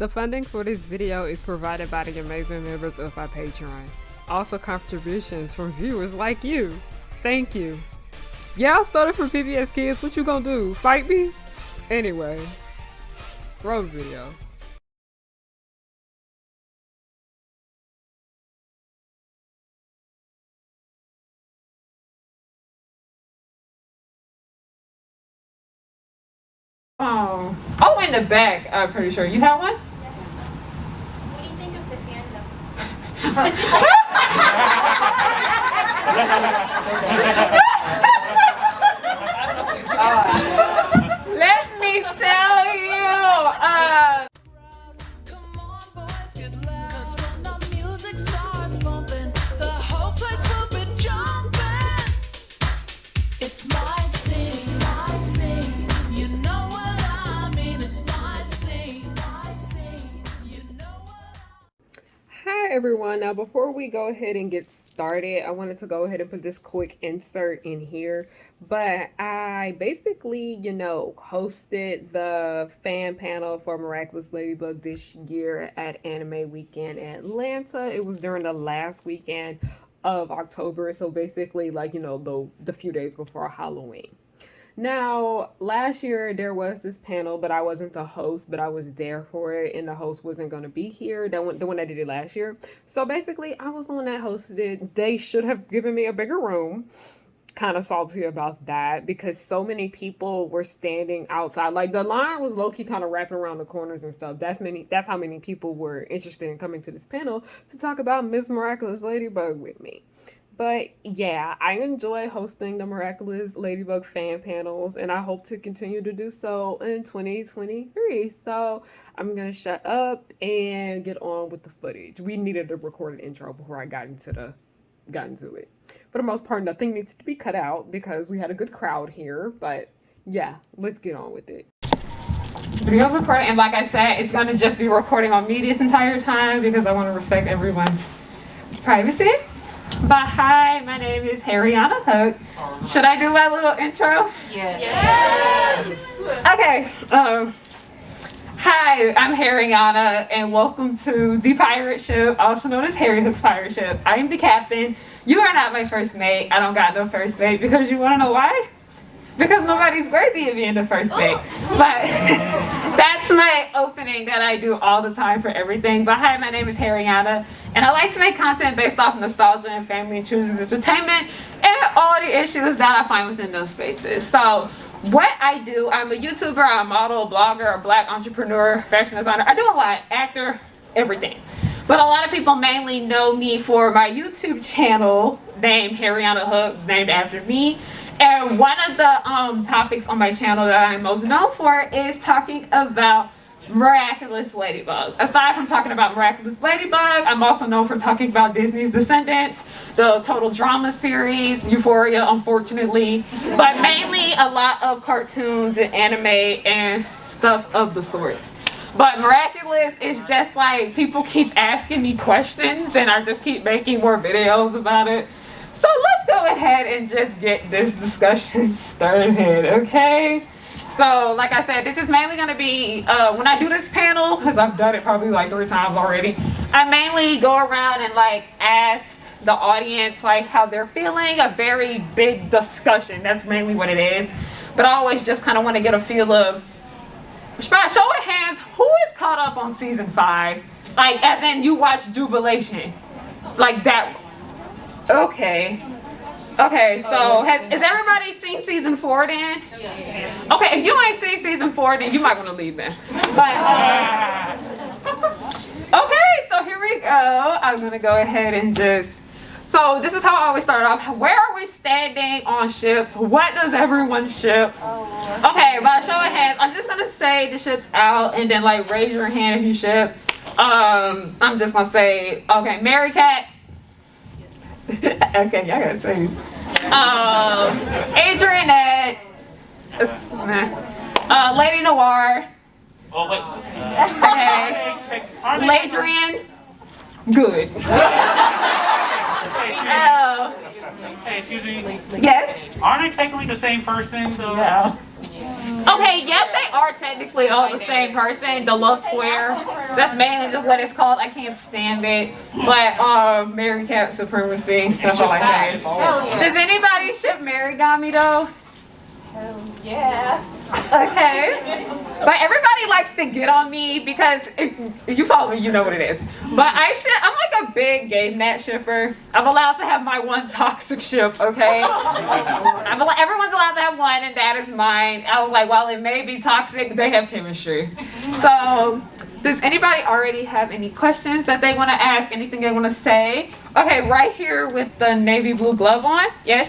The funding for this video is provided by the amazing members of our Patreon. Also contributions from viewers like you. Thank you. Y'all started from PBS Kids, what you gonna do? Fight me? Anyway, roll the video. Oh, in the back, I'm pretty sure. You have one? What do you think of the panda? Let me tell you. Come on, boys, get loud. When the music starts bumping, the whole place will be jumping. It's my scene, my scene. You know what I mean. It's my scene, you know what Hi everyone. Now before we go ahead and get started, I wanted to go ahead and put this quick insert in here. But I basically, hosted the fan panel for Miraculous Ladybug this year at Anime Weekend Atlanta. It was during the last weekend of October. So basically the few days before Halloween. Now, last year there was this panel, but I wasn't the host, but I was there for it, and the host wasn't going to be here, the one that did it last year. So basically, I was the one that hosted it. They should have given me a bigger room. Kind of salty about that because so many people were standing outside. Like, the line was low-key kind of wrapping around the corners and stuff. That's how many people were interested in coming to this panel to talk about Miss Miraculous Ladybug with me. But yeah, I enjoy hosting the Miraculous Ladybug fan panels, and I hope to continue to do so in 2023. So I'm gonna shut up and get on with the footage. We needed a recorded intro before I got into it. For the most part, nothing needs to be cut out because we had a good crowd here. But yeah, let's get on with it. Video's recording, and like I said, it's gonna just be recording on me this entire time because I want to respect everyone's privacy. But hi, my name is Harriana Hook. Should I do my little intro? Yes. Okay. Hi, I'm Harriana, and welcome to the pirate ship, also known as Harry Hook's pirate ship. I am the captain. You are not my first mate. I don't got no first mate because you want to know why? Because nobody's worthy of being the first mate. But that's my opening that I do all the time for everything. But hi, my name is Harriana, and I like to make content based off nostalgia and family and children's entertainment and all the issues that I find within those spaces. So what I do, I'm a YouTuber, I'm a model, a blogger, a black entrepreneur, fashion designer. I do a lot, actor, everything. But a lot of people mainly know me for my YouTube channel named Harriana Hook, named after me. And one of the topics on my channel that I'm most known for is talking about Miraculous Ladybug. Aside from talking about Miraculous Ladybug, I'm also known for talking about Disney's Descendants, the Total Drama series, Euphoria, unfortunately, but mainly a lot of cartoons and anime and stuff of the sort. But Miraculous is just like, people keep asking me questions and I just keep making more videos about it. So let's go ahead and just get this discussion started, okay? So like I said, this is mainly going to be, when I do this panel, because I've done it probably like 3 times already, I mainly go around and like ask the audience like how they're feeling, a very big discussion. That's mainly what it is. But I always just kind of want to get a feel of, by show of hands, who is caught up on season 5? Like, as in you watch Jubilation, like that. Okay, so has everybody seen season 4 then? Okay, if you ain't seen season 4, then you might want to leave then. But okay, so here we go. I'm gonna go ahead and so this is how I always start off. Where are we standing on ships? What does everyone ship? Okay, by show of hands, I'm just gonna say the ship's out, and then like raise your hand if you ship. I'm just gonna say, okay, Mary Cat. Okay, y'all gotta say these. Adrianette. Lady Noir. Oh, wait. Okay. Ladrian. Good. Hey, excuse me. Yes. Aren't they technically the same person, though? No. Okay, yes, they are technically all the same person. The love square. That's mainly just what it's called. I can't stand it. But Mary Cat supremacy. That's all I say. Does anybody ship Marigami though? Yeah. Okay. But everybody likes to get on me because if you follow me, you know what it is. But I'm like a big gay nat shipper. I'm allowed to have my one toxic ship, okay? Everyone's allowed to have one, and that is mine. I was like, while it may be toxic, they have chemistry. So, does anybody already have any questions that they want to ask? Anything they want to say? Okay, right here with the navy blue glove on. Yes?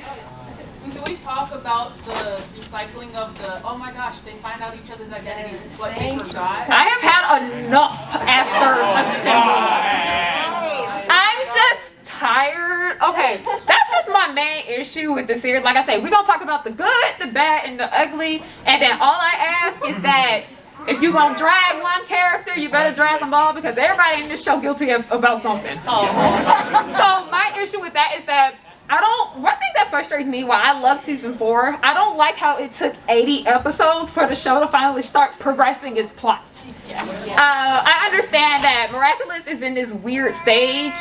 Can we talk about the recycling of the, oh my gosh, they find out each other's identities, what they forgot? I have had enough after. I'm just tired. Okay, that's just my main issue with the series. Like I say, we're going to talk about the good, the bad, and the ugly. And then all I ask is that if you're going to drag one character, you better drag them all because everybody in this show guilty about something. So my issue with that is that one thing that frustrates me, while I love season 4, I don't like how it took 80 episodes for the show to finally start progressing its plot. I understand that Miraculous is in this weird stage.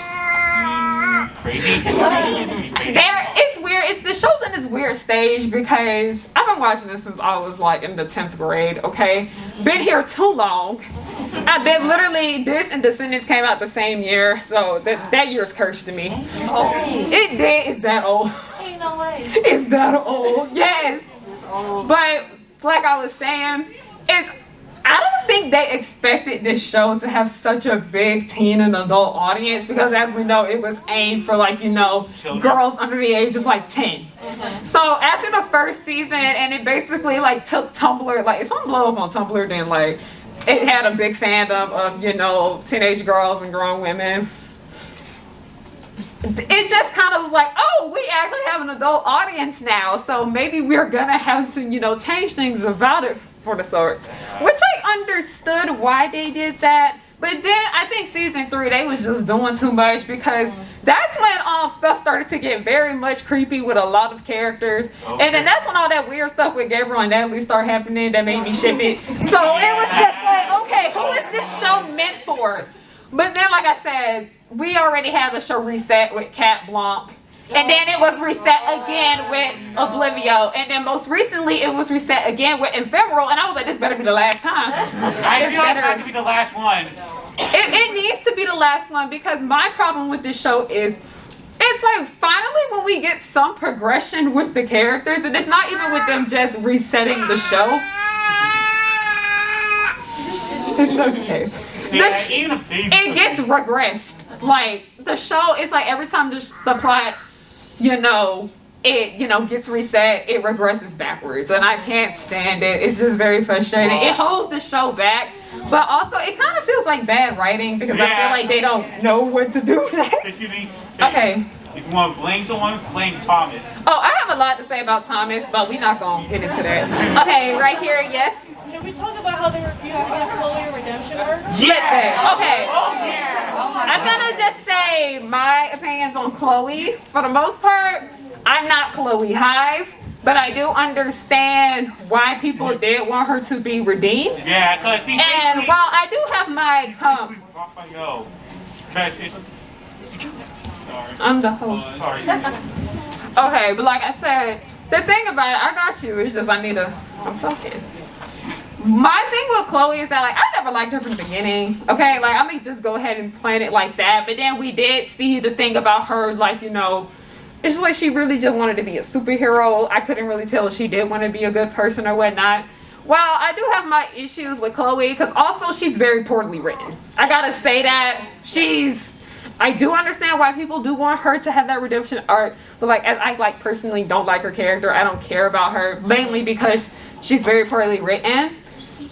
It's weird. The show's in this weird stage because I've been watching this since I was like in the 10th grade, okay? Been here too long. I've been literally, this and Descendants came out the same year, so that year's cursed to me. Oh, it did. It's that old. Ain't no way. It's that old, yes. But like I was saying, I don't think they expected this show to have such a big teen and adult audience because as we know, it was aimed for like, girls under the age of like 10. So after the first season, and it basically like took Tumblr, like it's on blow up on Tumblr, then like it had a big fandom of, teenage girls and grown women. It just kind of was like, oh, we actually have an adult audience now, so maybe we're gonna have to, change things about it for the sorts. Which I understood why they did that, but then I think season 3 they was just doing too much because that's when stuff started to get very much creepy with a lot of characters, and then that's when all that weird stuff with Gabriel and Natalie started happening that made me ship it. So it was just like, okay, who is this show meant for? But then, like I said, we already had the show reset with Cat Blanc. And then it was reset again with Oblivio. And then most recently, it was reset again with Ephemeral. And I was like, this better be the last time. I feel like it has to be the last one. It needs to be the last one because my problem with this show is, it's like finally when we get some progression with the characters. And it's not even with them just resetting the show. It's okay. It gets regressed. Like the show, it's like every time the plot, it gets reset, it regresses backwards, and I can't stand it. It's just very frustrating. It holds the show back, but also it kind of feels like bad writing because I feel like they don't know what to do next. Excuse me. Okay. If you want to blame someone, blame Thomas. Oh, I have a lot to say about Thomas, but we're not gonna get into that. Okay, right here, yes. Can we talk about how they refuse to give Chloe a redemption arc? Listen, okay. Oh, yeah. I'm gonna just say my opinions on Chloe. For the most part, I'm not Chloe Hive, but I do understand why people did want her to be redeemed. Yeah, because and while I do have my I'm the host. Sorry. Okay, but like I said, the thing about it, I got you. It's just I'm talking. My thing with Chloe is that like I never liked her from the beginning. Okay, like I may just go ahead and plan it like that. But then we did see the thing about her, like it's like she really just wanted to be a superhero. I couldn't really tell if she did want to be a good person or whatnot. While I do have my issues with Chloe, because also she's very poorly written. I gotta say that I do understand why people do want her to have that redemption arc, but like as I personally don't like her character. I don't care about her mainly because she's very poorly written.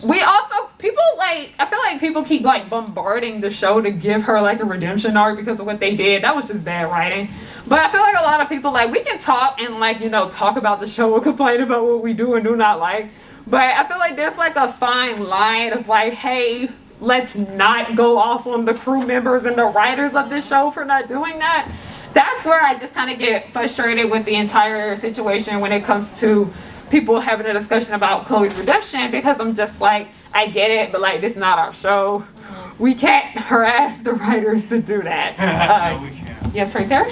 I feel like people keep bombarding the show to give her a redemption arc because of what they did. That was just bad writing. But I feel like a lot of people we can talk and talk about the show or complain about what we do and do not like. But I feel like there's a fine line of hey, let's not go off on the crew members and the writers of this show for not doing that. That's where I just kind of get frustrated with the entire situation when it comes to people having a discussion about Chloe's redemption because I'm just like, I get it, but like, this is not our show. We can't harass the writers to do that. No, we can't. Yes, right there.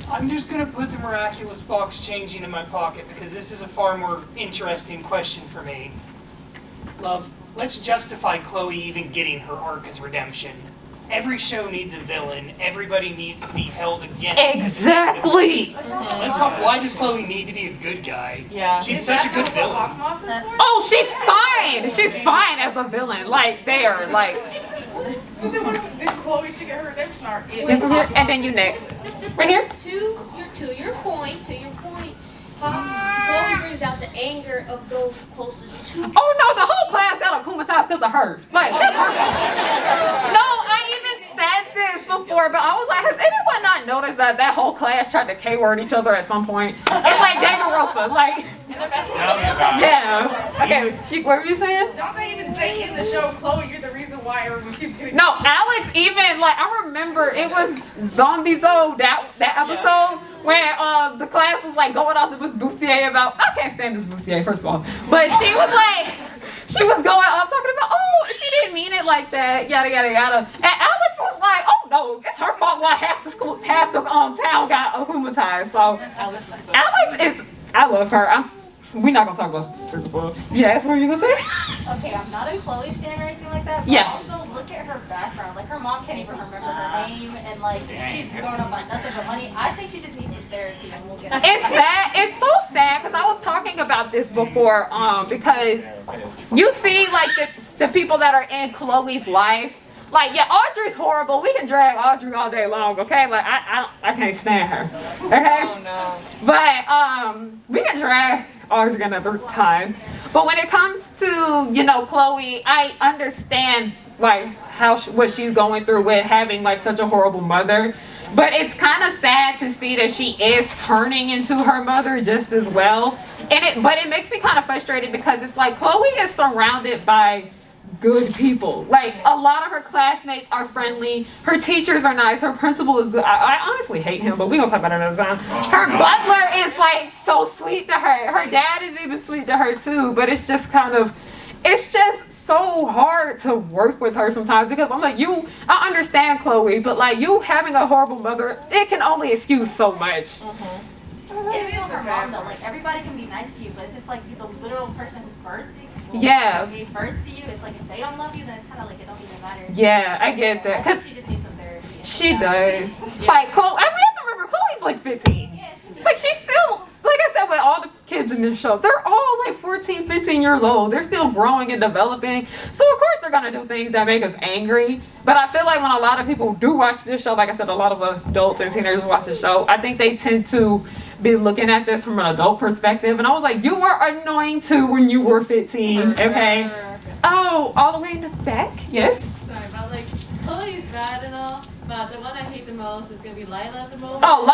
I'm just gonna put the miraculous box changing in my pocket because this is a far more interesting question for me. Love, let's justify Chloe even getting her arc as redemption. Every show needs a villain. Everybody needs to be held against. Exactly. Let's talk. Why does Chloe need to be a good guy? Yeah. She's such a good villain. Oh, she's fine. She's fine as a villain. Like, there, like. So then then Chloe should get her redemption arc. Yes, we're here. And then you next. Right here. To your point, Chloe brings out the anger of those closest to her. Oh no, the whole class got akumatized because of her. Like, that's her. No, I even said this before, but I was like, has anyone not noticed that that whole class tried to K-word each other at some point? It's like Danganronpa, like. Tell me about it. Yeah. Okay, what were you saying? Don't they even say in the show, Chloe, you're the reason why everyone keeps getting... No, Alex even, like, I remember it was Zombie Zone, that episode, where the class was, like, going off to Miss Bustier about, I can't stand Miss Bustier, first of all, but she was, like, she was going off talking about, oh, she didn't mean it like that, yada, yada, yada, and Alex was like, oh, no, it's her fault why half the town got akumatized, so, Alex is, I love her, we're not gonna talk about Super Bowl. Yes, what were you gonna say? Okay, I'm not a Chloe stan or anything like that, but Yeah. also look at her background. Like, her mom can't even remember her name, and like, she's grown up on nothing but money. I think she just needs some therapy, and we'll get her. It's sad. It's so sad because I was talking about this before. Because you see, like the people that are in Chloe's life. Like, yeah, Audrey's horrible. We can drag Audrey all day long, okay? Like, I can't stand her, okay? Oh no. But we can drag Audrey another time. But when it comes to, you know, Chloe, I understand like what she's going through with having like such a horrible mother. But it's kind of sad to see that she is turning into her mother just as well. But it makes me kind of frustrated because it's like Chloe is surrounded by good people. Like, a lot of her classmates are friendly. Her teachers are nice. Her principal is good. I honestly hate him, but we're going to talk about it another time. Her butler is, like, so sweet to her. Her dad is even sweet to her, too. But it's just it's just so hard to work with her sometimes because I'm like, I understand Chloe, but, like, you having a horrible mother, it can only excuse so much. It's still her mom, though. Like, everybody can be nice to you, but if it's like the literal person who birthed you, Yeah. gave birth to you, it's like if they don't love you, then it's kind of like it don't even matter. Yeah, I get that. I Because think she just needs some therapy. she does. Like, Chloe, we have to remember, Chloe's like 15. Yeah, she Like, she's still, like I said, with all the kids in this show, they're all like 14, 15 years old. They're still growing and developing. So, of course, they're going to do things that make us angry. But I feel like when a lot of people do watch this show, like I said, a lot of adults and teenagers watch the show, I think they tend to be looking at this from an adult perspective. And I was like, you were annoying too when you were 15, okay? Oh, all the way in the back? Yes? Sorry, but like, Chloe's bad and all, but the one I hate the most is gonna be Lila at the moment. Oh,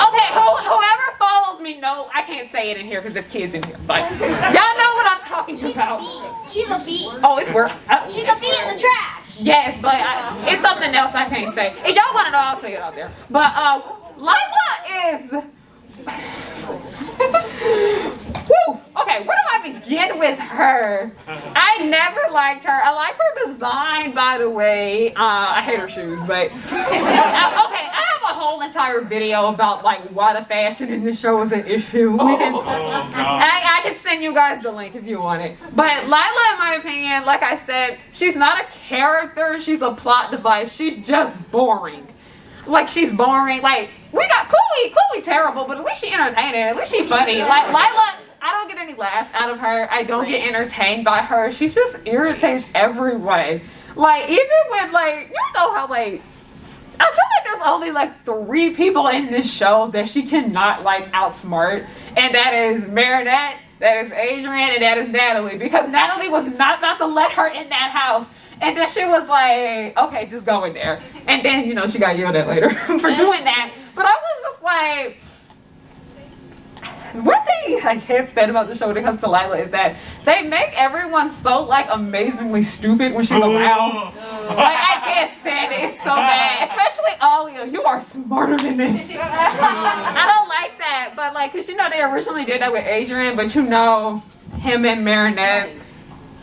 okay, whoever follows me, no, I can't say it in here because there's kids in here. But y'all know what I'm talking about. She's a bee. Oh, it's work. She's a bee in the trash. Yes, but it's something else I can't say. If y'all want to know, I'll tell you out there. But Lila is. Woo! Okay, where do I begin with her? I never liked her. I like her design, by the way. I hate her shoes, but okay, I have a whole entire video about like why the fashion in this show is an issue. I can send you guys the link if you want it. But Lila, in my opinion, like I said, she's not a character. She's a plot device. She's just boring. Like, she's boring. Like, we got Chloe terrible, but at least she entertaining. At least she funny. Like, Lila, I don't get any laughs out of her. I don't get entertained by her. She just irritates everyone. Like, even when, like, you know how, like, I feel like there's only, like, 3 people in this show that she cannot, like, outsmart. And that is Marinette, that is Adrian, and that is Natalie. Because Natalie was not about to let her in that house. And then she was like, okay, just go in there. And then, you know, she got yelled at later for doing that. But I was just like, one thing I can't stand about the show when it comes to Lila is that they make everyone so, like, amazingly stupid when she's around. Like, I can't stand it. It's so bad. Especially Alia. You are smarter than this. I don't like that. that, but like, cause you know they originally did that with Adrian, but you know, him and Marinette,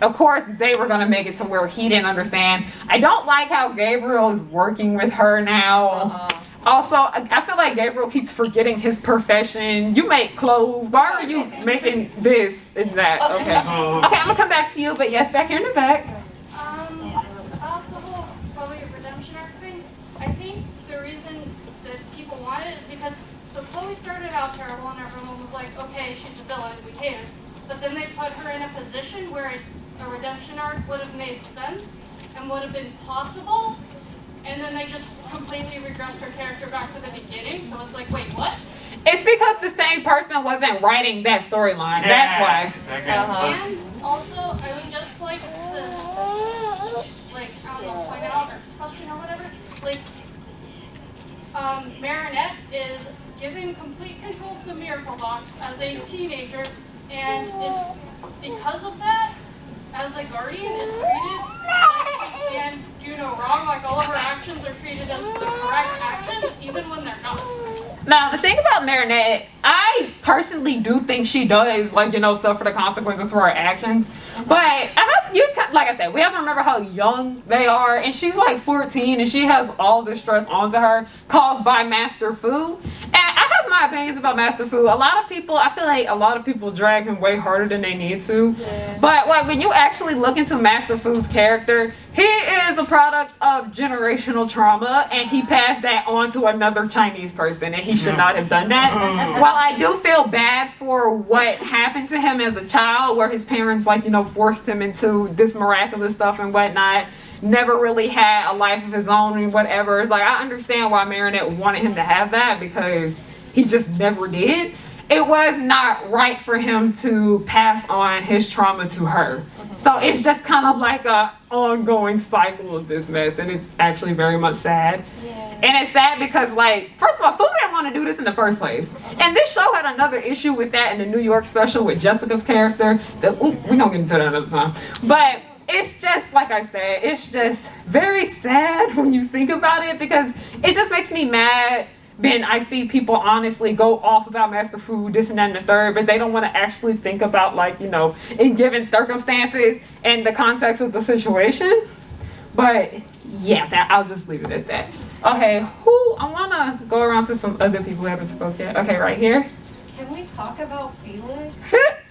of course they were gonna make it to where he didn't understand. I don't like how Gabriel is working with her now. Also, I feel like Gabriel keeps forgetting his profession. You make clothes. Why are you making this and that? Okay. Okay, I'm gonna come back to you, but yes, back here in the back. About the whole Chloe redemption arc thing, I think the reason that people want it is because, so Chloe started out terrible and everyone was like, okay, she's a villain, we hate it. But then they put her in a position where a redemption arc would have made sense and would have been possible. And then they just completely regressed her character back to the beginning. So it's like, wait, what? It's because the same person wasn't writing that storyline. That's why. And also, I would just like to, like, I don't know, point out or question or whatever. Like, Marinette is given complete control of the miracle box as a teenager, and is because of that, as a guardian, is treated like she can do no wrong. Like all of her actions are treated as the correct actions, even when they're not. Now, the thing about Marinette, I personally do think she does, like, you know, suffer the consequences for her actions. But like I said, we have to remember how young they are, and she's like 14, and she has all this stress onto her caused by Master Fu. And I have my opinions about Master Fu. I feel like a lot of people drag him way harder than they need to. Yeah. But like when you actually look into Master Fu's character, he is a product of generational trauma, and he passed that on to another Chinese person, and he should not have done that. While I do feel bad for what happened to him as a child, where his parents, like, you know, forced him into this miraculous stuff and whatnot, never really had a life of his own and whatever. It's like, I understand why Marinette wanted him to have that, because he just never did. It was not right for him to pass on his trauma to her. So it's just kind of like a ongoing cycle of this mess, and it's actually very much sad. And it's sad because, like, first of all, Fu didn't want to do this in the first place. And this show had another issue with that in the New York special with Jessica's character. We're going to get into that another time. But it's just, like I said, it's just very sad when you think about it, because it just makes me mad when I see people honestly go off about Master Fu, this and that and the third, but they don't want to actually think about, like, you know, in given circumstances and the context of the situation. But yeah, I'll just leave it at that. Okay, I want to go around to some other people who haven't spoke yet. Okay, right here. Can we talk about Felix? Okay,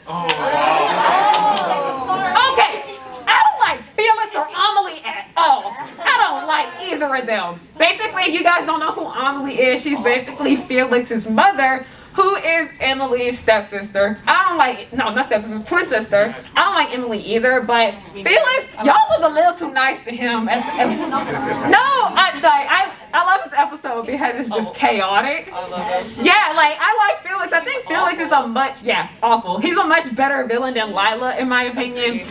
I don't like Felix or Amelie at all. I don't like either of them. Basically, if you guys don't know who Amelie is, she's basically Felix's mother, who is Emily's stepsister. I don't like, no, not stepsister, twin sister. I don't like Emily either, but Felix, y'all was a little too nice to him. I love this episode because it's just chaotic. I love that shit. Yeah, like, I like Felix. I think Felix is awful. He's a much better villain than Lila, in my opinion.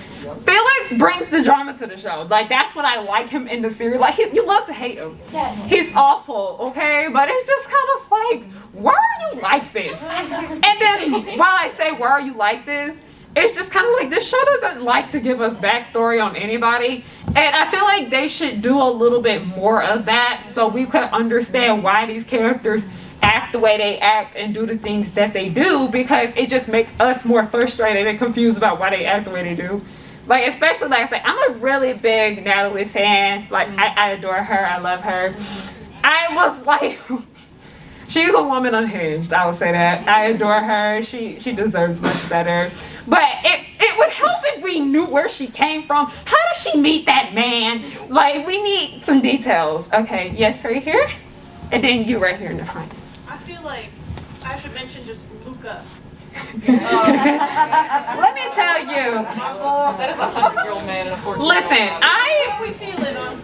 Felix brings the drama to the show. Like, that's what I like him in the series. Like, you love to hate him. Yes. He's awful, okay? But it's just kind of like, why are you like this? And then, while I say, why are you like this? It's just kind of like, this show doesn't like to give us backstory on anybody. And I feel like they should do a little bit more of that so we could understand why these characters act the way they act and do the things that they do, because it just makes us more frustrated and confused about why they act the way they do. Like, especially, like I said, I'm a really big Natalie fan. Like, I adore her. I love her. I was like, she's a woman unhinged. I would say that. I adore her. She deserves much better. But it would help if we knew where she came from. How did she meet that man? Like, we need some details. Okay, yes, right here. And then you right here in the front. I feel like I should mention just Luca. Let me tell you. That is a 100-year-old man and a 14-year-old Listen, We feel it on.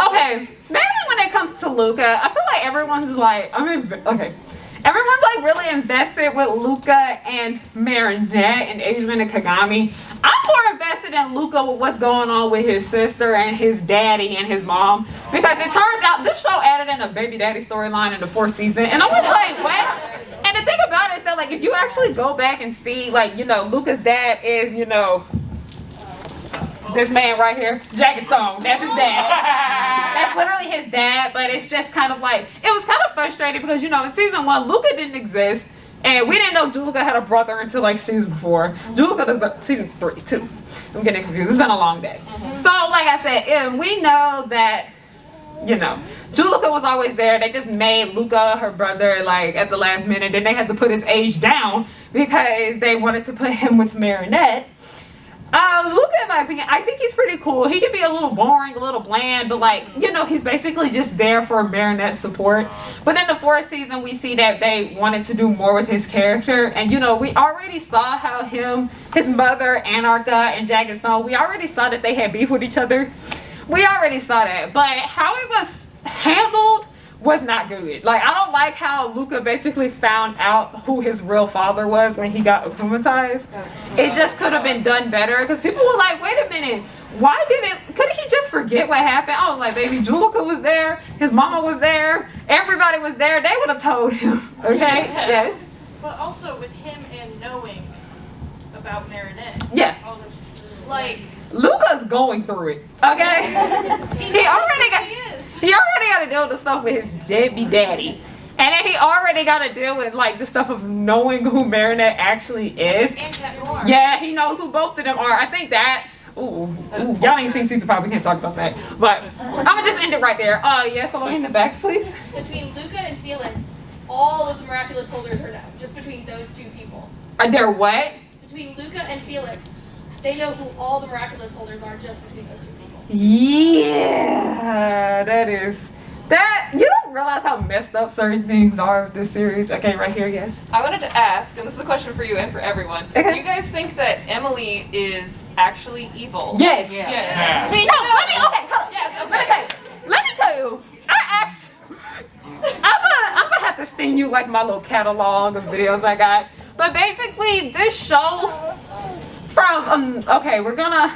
okay, mainly when it comes to Luca, I feel like everyone's like, everyone's like really invested with Luca and Marinette and Adrian and Kagami. I'm more invested in Luca with what's going on with his sister and his daddy and his mom, because it turns out this show added in a baby daddy storyline in the 4th season, and I was like, what? And the thing about it is that, like, if you actually go back and see, like, you know, Luca's dad is, you know, this man right here, Jackie Stone. That's his dad. That's literally his dad. But it's just kind of like, it was kind of frustrating because, you know, in season 1, Luca didn't exist. And we didn't know Julica had a brother until like season 4. Julica does season 3 too. I'm getting confused. It's been a long day. So like I said, we know that, you know, Julica was always there. They just made Luca her brother like at the last minute. Then they had to put his age down because they wanted to put him with Marinette. Luca, in my opinion, I think he's pretty cool. He can be a little boring, a little bland, but like, you know, he's basically just there for Marinette's support. But in the 4th season, we see that they wanted to do more with his character. And, you know, we already saw how his mother, Anarcha, and Jagged Stone, we already saw that they had beef with each other. We already saw that. But how it was handled was not good. Like, I don't like how Luca basically found out who his real father was when he got akumatized. It just could have been done better because people were like, wait a minute, couldn't he just forget what happened? I was like, baby, Julica was there, his mama was there, everybody was there, they would have told him, okay? Yes. But also with him and knowing about Marinette. Yeah. All this, like, Luca's going through it, okay? He already got to deal with the stuff with his deadbeat daddy. And then he already got to deal with like the stuff of knowing who Marinette actually is. and Cat Noir. Yeah, he knows who both of them are. I think that's, y'all ain't seen season 5, we can't talk about that. But I'm gonna just end it right there. Yes, hello in the back, please. Between Luca and Felix, all of the miraculous holders are known. Just between those 2 people. Are there what? Between Luca and Felix, they know who all the miraculous holders are just between those 2 people. Yeah, that you don't realize how messed up certain things are with this series. Okay, right here, yes. I wanted to ask, and this is a question for you and for everyone. Okay. Do you guys think that Emily is actually evil? Yes. Yeah. Yeah. No, hold on. Yes, okay. Let me tell you, I'm gonna have to send you like my little catalog of videos I got. But basically, this show okay, we're gonna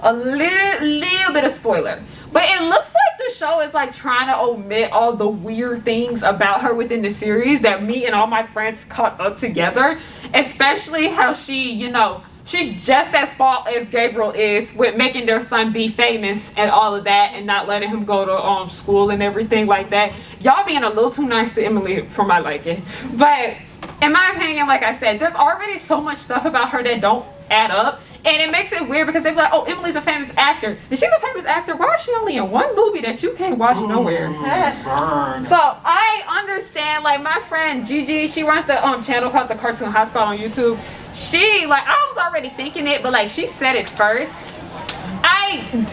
a little bit of spoiler. But it looks like the show is like trying to omit all the weird things about her within the series that me and all my friends caught up together. Especially how she, you know, she's just as fault as Gabriel is with making their son be famous and all of that and not letting him go to school and everything like that. Y'all being a little too nice to Emily for my liking. But in my opinion, like I said, there's already so much stuff about her that don't add up. And it makes it weird because they be like, oh, Emily's a famous actor. If she's a famous actor, why is she only in one movie that you can't watch nowhere? Burn. So I understand, like my friend Gigi, she runs the channel called The Cartoon Hotspot on YouTube. She, like, I was already thinking it, but like she said it first.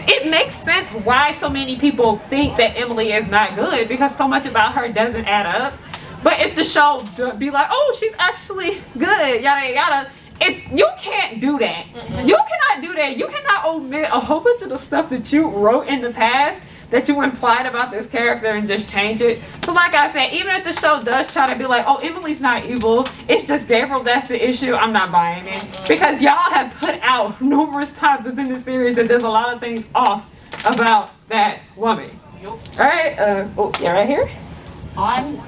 It makes sense why so many people think that Emily is not good because so much about her doesn't add up. But if the show be like, oh, she's actually good, yada yada, you can't do that. You cannot do that. You cannot omit a whole bunch of the stuff that you wrote in the past that you implied about this character and just change it. So like I said, even if the show does try to be like, oh, Emily's not evil, it's just Gabriel that's the issue, I'm not buying it. Because y'all have put out numerous times within the series that there's a lot of things off about that woman. Alright, yeah, right here. On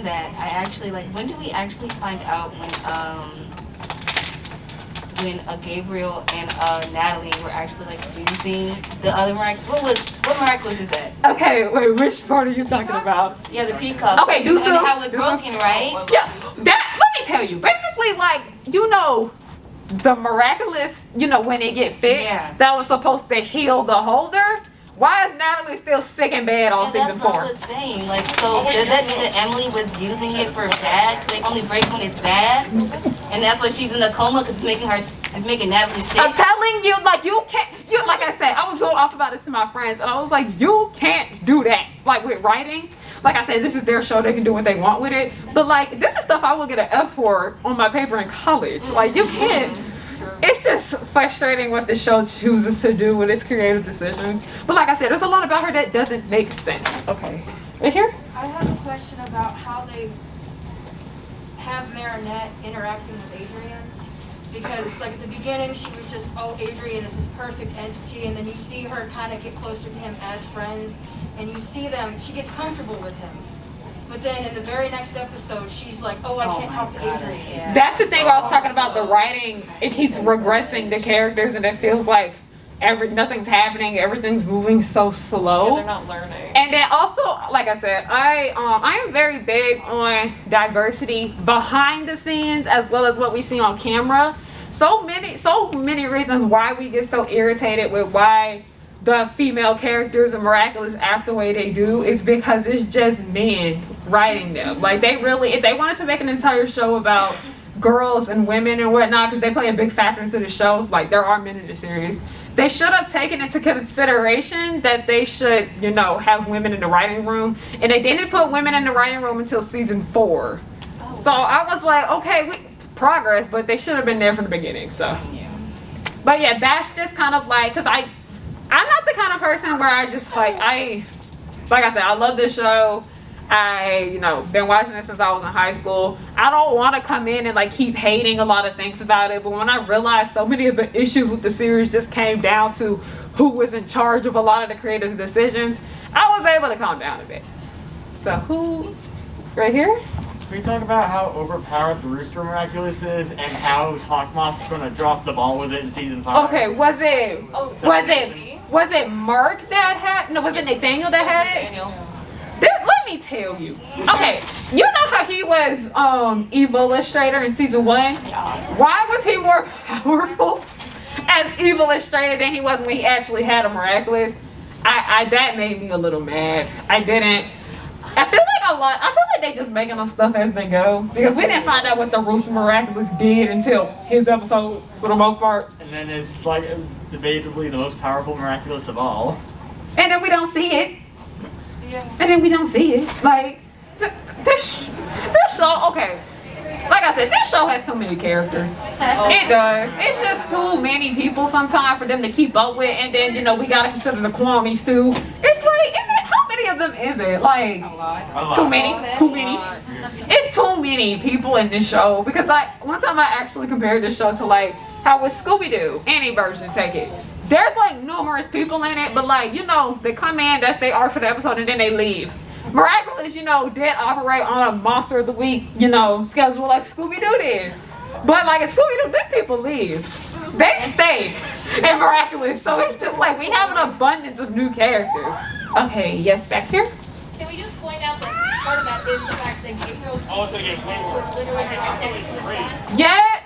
that, I actually, like, when do we actually find out when Gabriel and Natalie were actually like using the other miraculous? What miraculous is that? Okay, wait, which part are you talking about? Yeah, the peacock. Okay, do so. And how it's broken, right? Yeah, let me tell you. Basically, like, you know, the miraculous, you know, when it get fixed, that was supposed to heal the holder. Why is Natalie still sick and bad on season 4? That's what I was saying. Like, so does that mean that Emily was using it for bad? They only break when it's bad, and that's why she's in a coma because it's making Natalie sick. I'm telling you, like, you can't. Like I said, I was going off about this to my friends, and I was like, you can't do that. Like with writing, like I said, this is their show; they can do what they want with it. But like, this is stuff I will get an F for on my paper in college. Like, you can't. It's just frustrating what the show chooses to do with its creative decisions. But like I said, there's a lot about her that doesn't make sense. Okay, right here. I have a question about how they have Marinette interacting with Adrian. Because it's like at the beginning, she was just, oh, Adrian is this perfect entity. And then you see her kind of get closer to him as friends. And you see them, she gets comfortable with him. But then in the very next episode, she's like, oh, I can't talk to Adrian. Yeah. That's the thing I was talking about, the writing. It keeps regressing the characters, and it feels like nothing's happening, everything's moving so slow. They're not learning. And then also, like I said, I am very big on diversity behind the scenes as well as what we see on camera. So many reasons why we get so irritated with why the female characters in Miraculous act the way they do is because it's just men writing them. Like they really, if they wanted to make an entire show about girls and women and whatnot, because they play a big factor into the show, like there are men in the series, they should have taken into consideration that they should, you know, have women in the writing room, and they didn't put women in the writing room until season 4. So I was like, okay, progress, but they should have been there from the beginning. So but yeah, that's just kind of like, because I'm not the kind of person where I just like I said, I love this show. I, been watching it since I was in high school. I don't want to come in and like keep hating a lot of things about it, but when I realized so many of the issues with the series just came down to who was in charge of a lot of the creative decisions, I was able to calm down a bit. So who, right here? Can we talk about how overpowered the Rooster Miraculous is and how Hawkmoth's gonna drop the ball with it in season 5? Okay, was it Mark that had, no, was it Nathaniel that had it? Let me tell you. Okay, you know how he was evil illustrator in season 1? Why was he more powerful as evil illustrator than he was when he actually had a Miraculous? That made me a little mad. I feel like they just making up stuff as they go, because we didn't find out what the Rooster Miraculous did until his episode for the most part. And then it's like debatably the most powerful Miraculous of all. And then we don't see it. And then we don't see it. Like, this show, okay. Like I said, this show has too many characters. It does. It's just too many people sometimes for them to keep up with. And then, we gotta consider the Kwamis too. It's like, how many of them is it? Like, too many? It's too many people in this show. Because like, one time I actually compared this show to like, how was Scooby-Doo, any version, take it. There's like numerous people in it, but like, they come in, that's their arc for the episode, and then they leave. Miraculous, did operate on a Monster of the Week, schedule like Scooby-Doo did. But like in Scooby-Doo, them people leave. They stay in Miraculous. So it's just like we have an abundance of new characters. Okay, yes, back here. Can we just point out that part of that is the fact that Gabriel were literally right next to the sun? Yeah,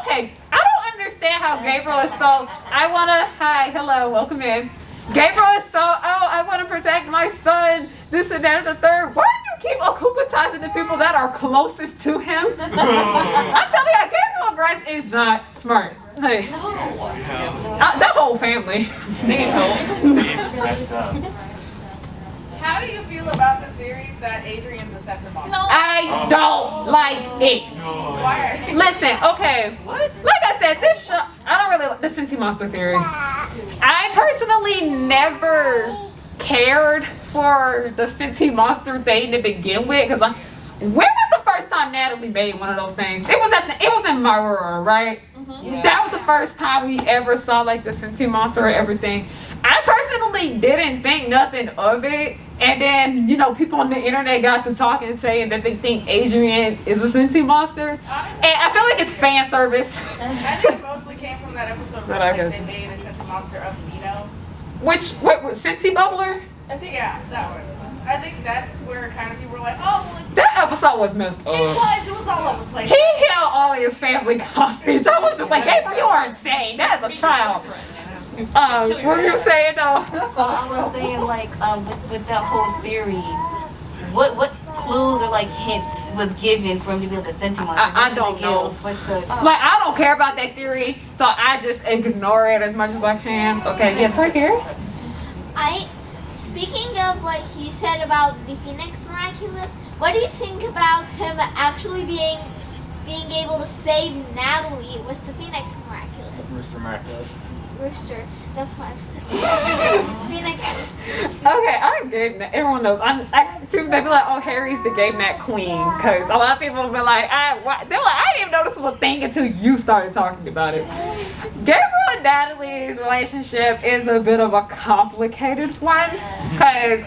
okay. I don't understand how Gabriel is so, hi, hello, welcome in. Gabriel is so, I want to protect my son, this and that and the third. Why do you keep akumatizing the people that are closest to him? I'm telling you, Gabriel Grace is not smart. Hey, that whole family. How do you feel about the theory that Adrian's a sentimental? No. I don't like it. Why? Listen, okay. What? Like I said, this show, I don't really like the Senti Monster theory. I personally never cared for the Senti Monster thing to begin with, because when was the first time Natalie made one of those things? It was in Marura, right? Yeah. That was the first time we ever saw like the Senti Monster or everything. I personally didn't think nothing of it, and then people on the internet got to talking and saying that they think Adrian is a Senti Monster, and I feel like it's fan service. I think it mostly came from that episode where like, they made a Senti Monster of Nino. What Senti Bubbler? I think that one. I think that's where kind of people were like, oh, well, that episode was messed up. It was all over the place. He held all of his family hostage. I was just like, hey, you are insane. That is a child. What were you saying though? Well, I was saying like with that whole theory, what clues or like hints was given for him to be like a Senti Monster? I don't know. Like I don't care about that theory, so I just ignore it as much as I can. Okay, yes, right here. Speaking of what he said about the Phoenix Miraculous, what do you think about him actually being able to save Natalie with the Phoenix Miraculous? Rooster Miraculous. Rooster, that's why. Phoenix. Okay, I'm Gabe Nat. Everyone knows. People they be like, oh, Harry's the Gabe Nat queen, because a lot of people will be like, they're like, I didn't even know this was a thing until you started talking about it. Gabriel and Natalie's relationship is a bit of a complicated one, because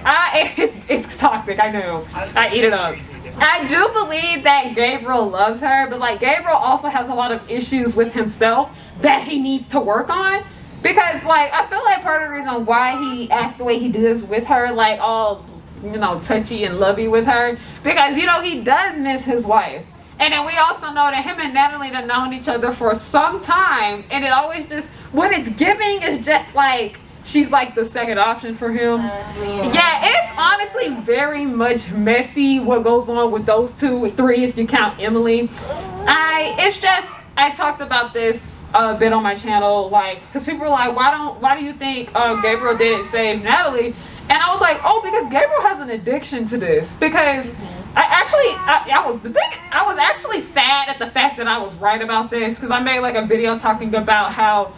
it's toxic. I know. I eat it up. I do believe that Gabriel loves her, but like Gabriel also has a lot of issues with himself that he needs to work on. Because like I feel like part of the reason why he acts the way he does with her, like all, you know, touchy and lovey with her, because you know he does miss his wife. And then we also know that him and Natalie have known each other for some time, and it always just, when it's giving, it's just like she's like the second option for him. Yeah, it's honestly very much messy what goes on with those three if you count Emily. I talked about this a bit on my channel, like, because people were like, why do you think Gabriel didn't save Natalie? And I was like, oh, because Gabriel has an addiction to this. Because I was actually sad at the fact that I was right about this, because I made like a video talking about how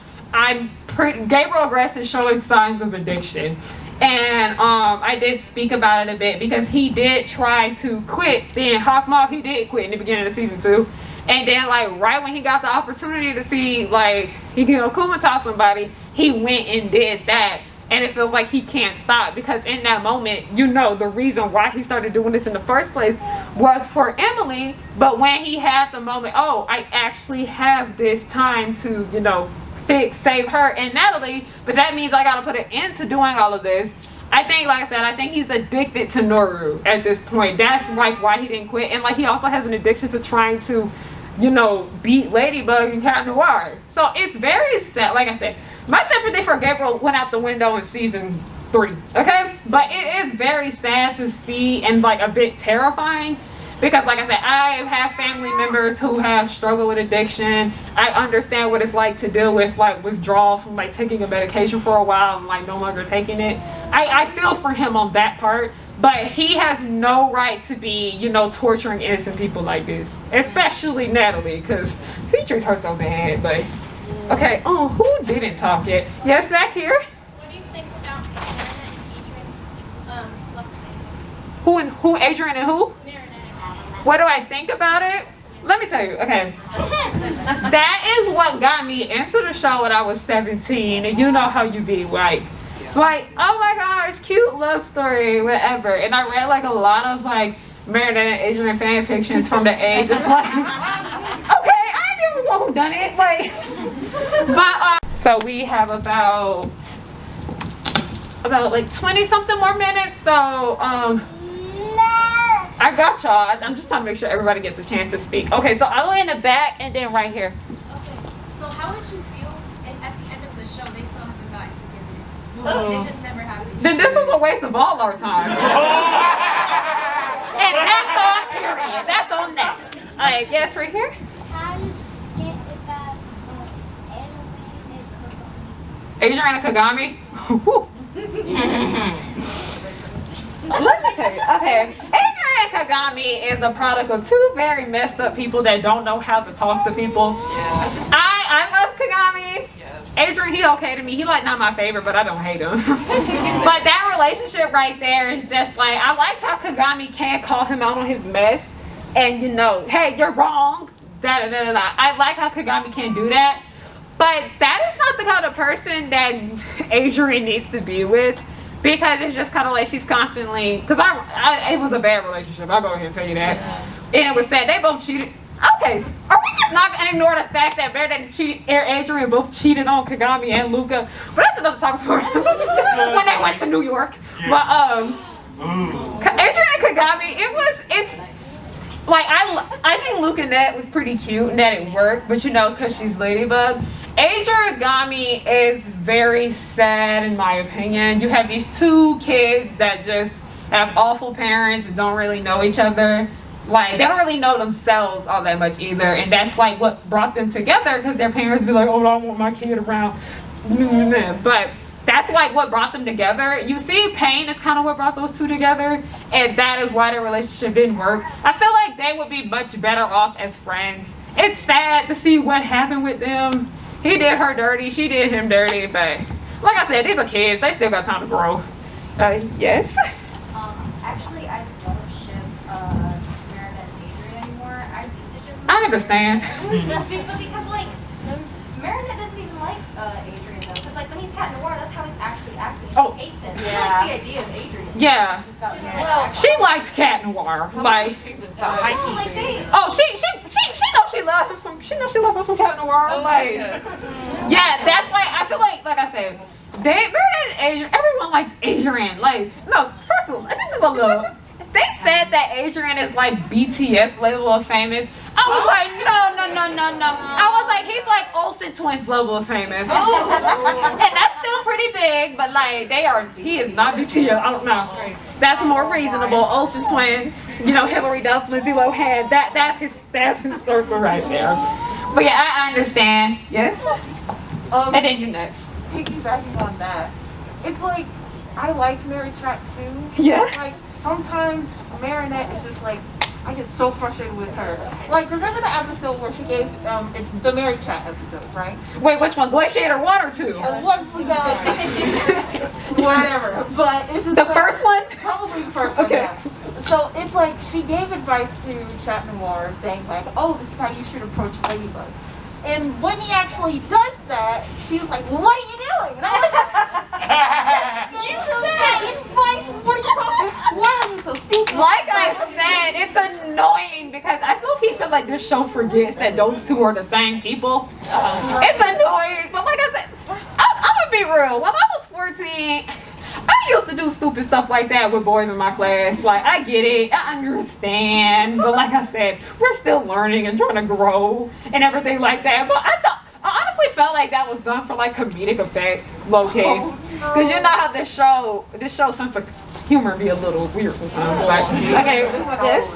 Gabriel Gress is showing signs of addiction. And I did speak about it a bit because he did try to quit being Hawkmoth. He did quit in the beginning of season 2. And then like right when he got the opportunity to see like he can Kumata somebody, he went and did that. And it feels like he can't stop, because in that moment, you know, the reason why he started doing this in the first place was for Emily. But when he had the moment, oh, I actually have this time to, you know, save her and Natalie, but that means I gotta put an end to doing all of this. I think, like I said, I think he's addicted to Noru at this point. That's like why he didn't quit. And like he also has an addiction to trying to, you know, beat Ladybug and Cat Noir. So it's very sad. Like I said, my sympathy for Gabriel went out the window in season 3, okay? But it is very sad to see and like a bit terrifying, because like I said, I have family members who have struggled with addiction. I understand what it's like to deal with like withdrawal from like taking a medication for a while and like no longer taking it. I feel for him on that part, but he has no right to be, you know, torturing innocent people like this, especially Natalie, because he treats her so bad. But okay, oh, who didn't talk yet? Yes, back here. What do you think about Adrian's love triangle? Who, Adrian and who? What do I think about it? Let me tell you, okay. That is what got me into the show when I was 17, and you know how you be, like, oh my gosh, cute love story, whatever. And I read like a lot of like Meredith and Adrian fan fictions from the age of like, okay, I knew the one who done it, like, but so we have about like 20 something more minutes, so I got y'all. I'm just trying to make sure everybody gets a chance to speak. Okay, so all the way in the back and then right here. Okay, so how would you feel if at the end of the show they still haven't gotten together? They just never happened. Then this was a waste of all our time. And that's on period. That's on that. Alright, yes, right here. How does get about Adrian and Kagami? Let me tell you. Okay, Adrian Kagami is a product of two very messed up people that don't know how to talk to people. I love Kagami. Adrian, he okay to me. He like not my favorite, but I don't hate him. But that relationship right there is just like, I like how Kagami can't call him out on his mess and, you know, hey, you're wrong. Da da da da. I like how Kagami can't do that. But that is not the kind of person that Adrian needs to be with. Because it's just kind of like she's constantly, because it was a bad relationship. I'll go ahead and tell you that. And it was sad. They both cheated. Okay, are we just not going to ignore the fact that Meredith and Adrian both cheated on Kagami and Luca? But that's another talk for when they went to New York. But Adrian and Kagami, it's like, I think Luca and that was pretty cute and that it worked. But you know, because she's Ladybug. Adrian Kagami is very sad in my opinion. You have these two kids that just have awful parents and don't really know each other. Like, they don't really know themselves all that much either. And that's like what brought them together, because their parents be like, oh, I don't want my kid around. But that's like what brought them together. You see, pain is kind of what brought those two together. And that is why their relationship didn't work. I feel like they would be much better off as friends. It's sad to see what happened with them. He did her dirty, she did him dirty, but like I said, these are kids. They still got time to grow. Yes? Actually, I don't ship Meredith and Adrian anymore. I used to ship them. I understand. But because, like, Meredith doesn't even like Adrian, though. Because, like, when he's Cat Noir, that's how he's actually acting. She hates him. She likes the idea of Adrian. Yeah. Well, she likes Cat Noir. Like, she knows she loves him some. She knows she loves him some Cat Noir. Like, Yeah, that's like, I feel like I said, Meredith and Adrian, everyone likes Adrian. Like, no, first of all, this is a little, they said that Adrian is like BTS level of famous. I was like, no. I was like, he's like Olsen twins level of famous. And that's still pretty big, but like, he is not BTS, I don't know. That's more reasonable. Olsen twins, you know, Hillary Duff, Lindsay Lohan, that's his circle right there. But yeah, I understand. Yes. And then you next. Piggybacking on that, it's like I like Mary Chat too. Yeah. Like sometimes Marinette is just like I get so frustrated with her. Like remember the episode where she gave it's the Mary Chat episode, right? Wait, which one? Glaciator 1 or 2? One, whatever. But it's just the like, first one? Probably the first one. Okay. Yeah. So it's like she gave advice to Chat Noir saying like, oh, this is how you should approach Ladybug. And when he actually does that, she was like, what are you doing? And I'm like, you said advice, what are you talking about? Why are you so stupid? Like I said, it's annoying because I feel like this show forgets that those two are the same people. It's annoying, but like I said, I'm gonna be real. When I was 14, I used to do stupid stuff like that with boys in my class. Like, I get it, I understand, but like I said, we're still learning and trying to grow and everything like that. But I honestly felt like that was done for like comedic effect, low-key. Because you know how this show sense of humor be a little weird sometimes. Like, okay, yes?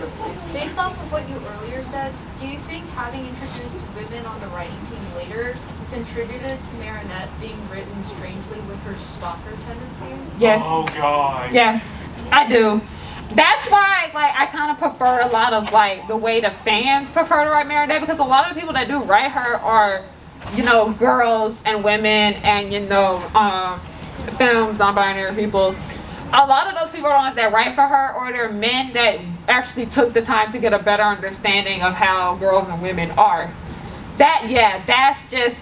Based off of what you earlier said, do you think having introduced women on the writing team later contributed to Marinette being written strangely with her stalker tendencies? Yes. Oh God. Yeah, I do. That's why, like, I kind of prefer a lot of like the way the fans prefer to write Marinette, because a lot of the people that do write her are, you know, girls and women and, you know, femmes, non-binary people. A lot of those people are the ones that write for her, or they're men that actually took the time to get a better understanding of how girls and women are. That's just,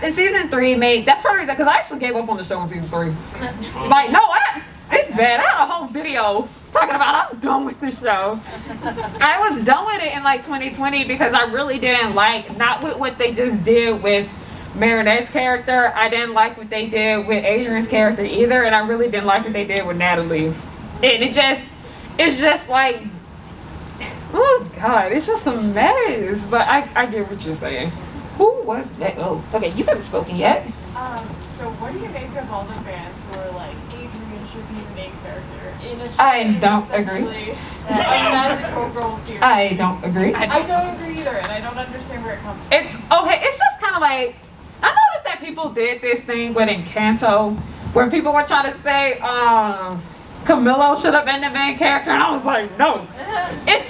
in season 3 that's part of the reason, because I actually gave up on the show in season 3. Like, no, it's bad. I had a whole video talking about I'm done with this show. I was done with it in like 2020 because I really didn't like, not with what they just did with Marinette's character. I didn't like what they did with Adrian's character either, and I really didn't like what they did with Natalie. And it's just like, oh God, it's just a mess. But I get what you're saying. Who was that? Oh, okay, you haven't spoken yet. So what do you make of all the fans who are like, Adrian should be the main character in a show I don't agree. a magical girl series? I don't agree. I don't agree either, and I don't understand where it comes from. It's okay, it's just kind of like, I noticed that people did this thing with Encanto, where people were trying to say, Camilo should have been the main character, and I was like, no. It's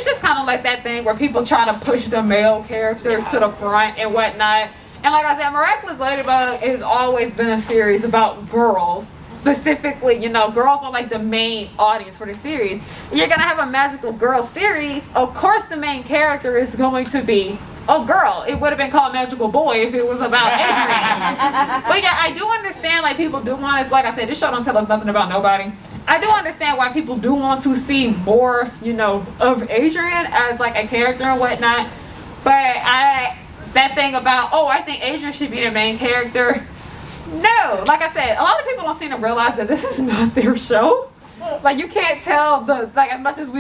just kind of like that thing where people try to push the male characters to the front and whatnot. And like I said, Miraculous Ladybug has always been a series about girls. Specifically, you know, girls are like the main audience for the series. You're gonna have a magical girl series, of course the main character is going to be a girl. It would have been called Magical Boy if it was about Adrian. But yeah, I do understand, like, people do want to, like I said, this show don't tell us nothing about nobody. I do understand why people do want to see more, you know, of Adrian as like a character and whatnot. But that thing about, oh, I think Adrian should be the main character. No, like I said, a lot of people don't seem to realize that this is not their show. Like, you can't tell as much as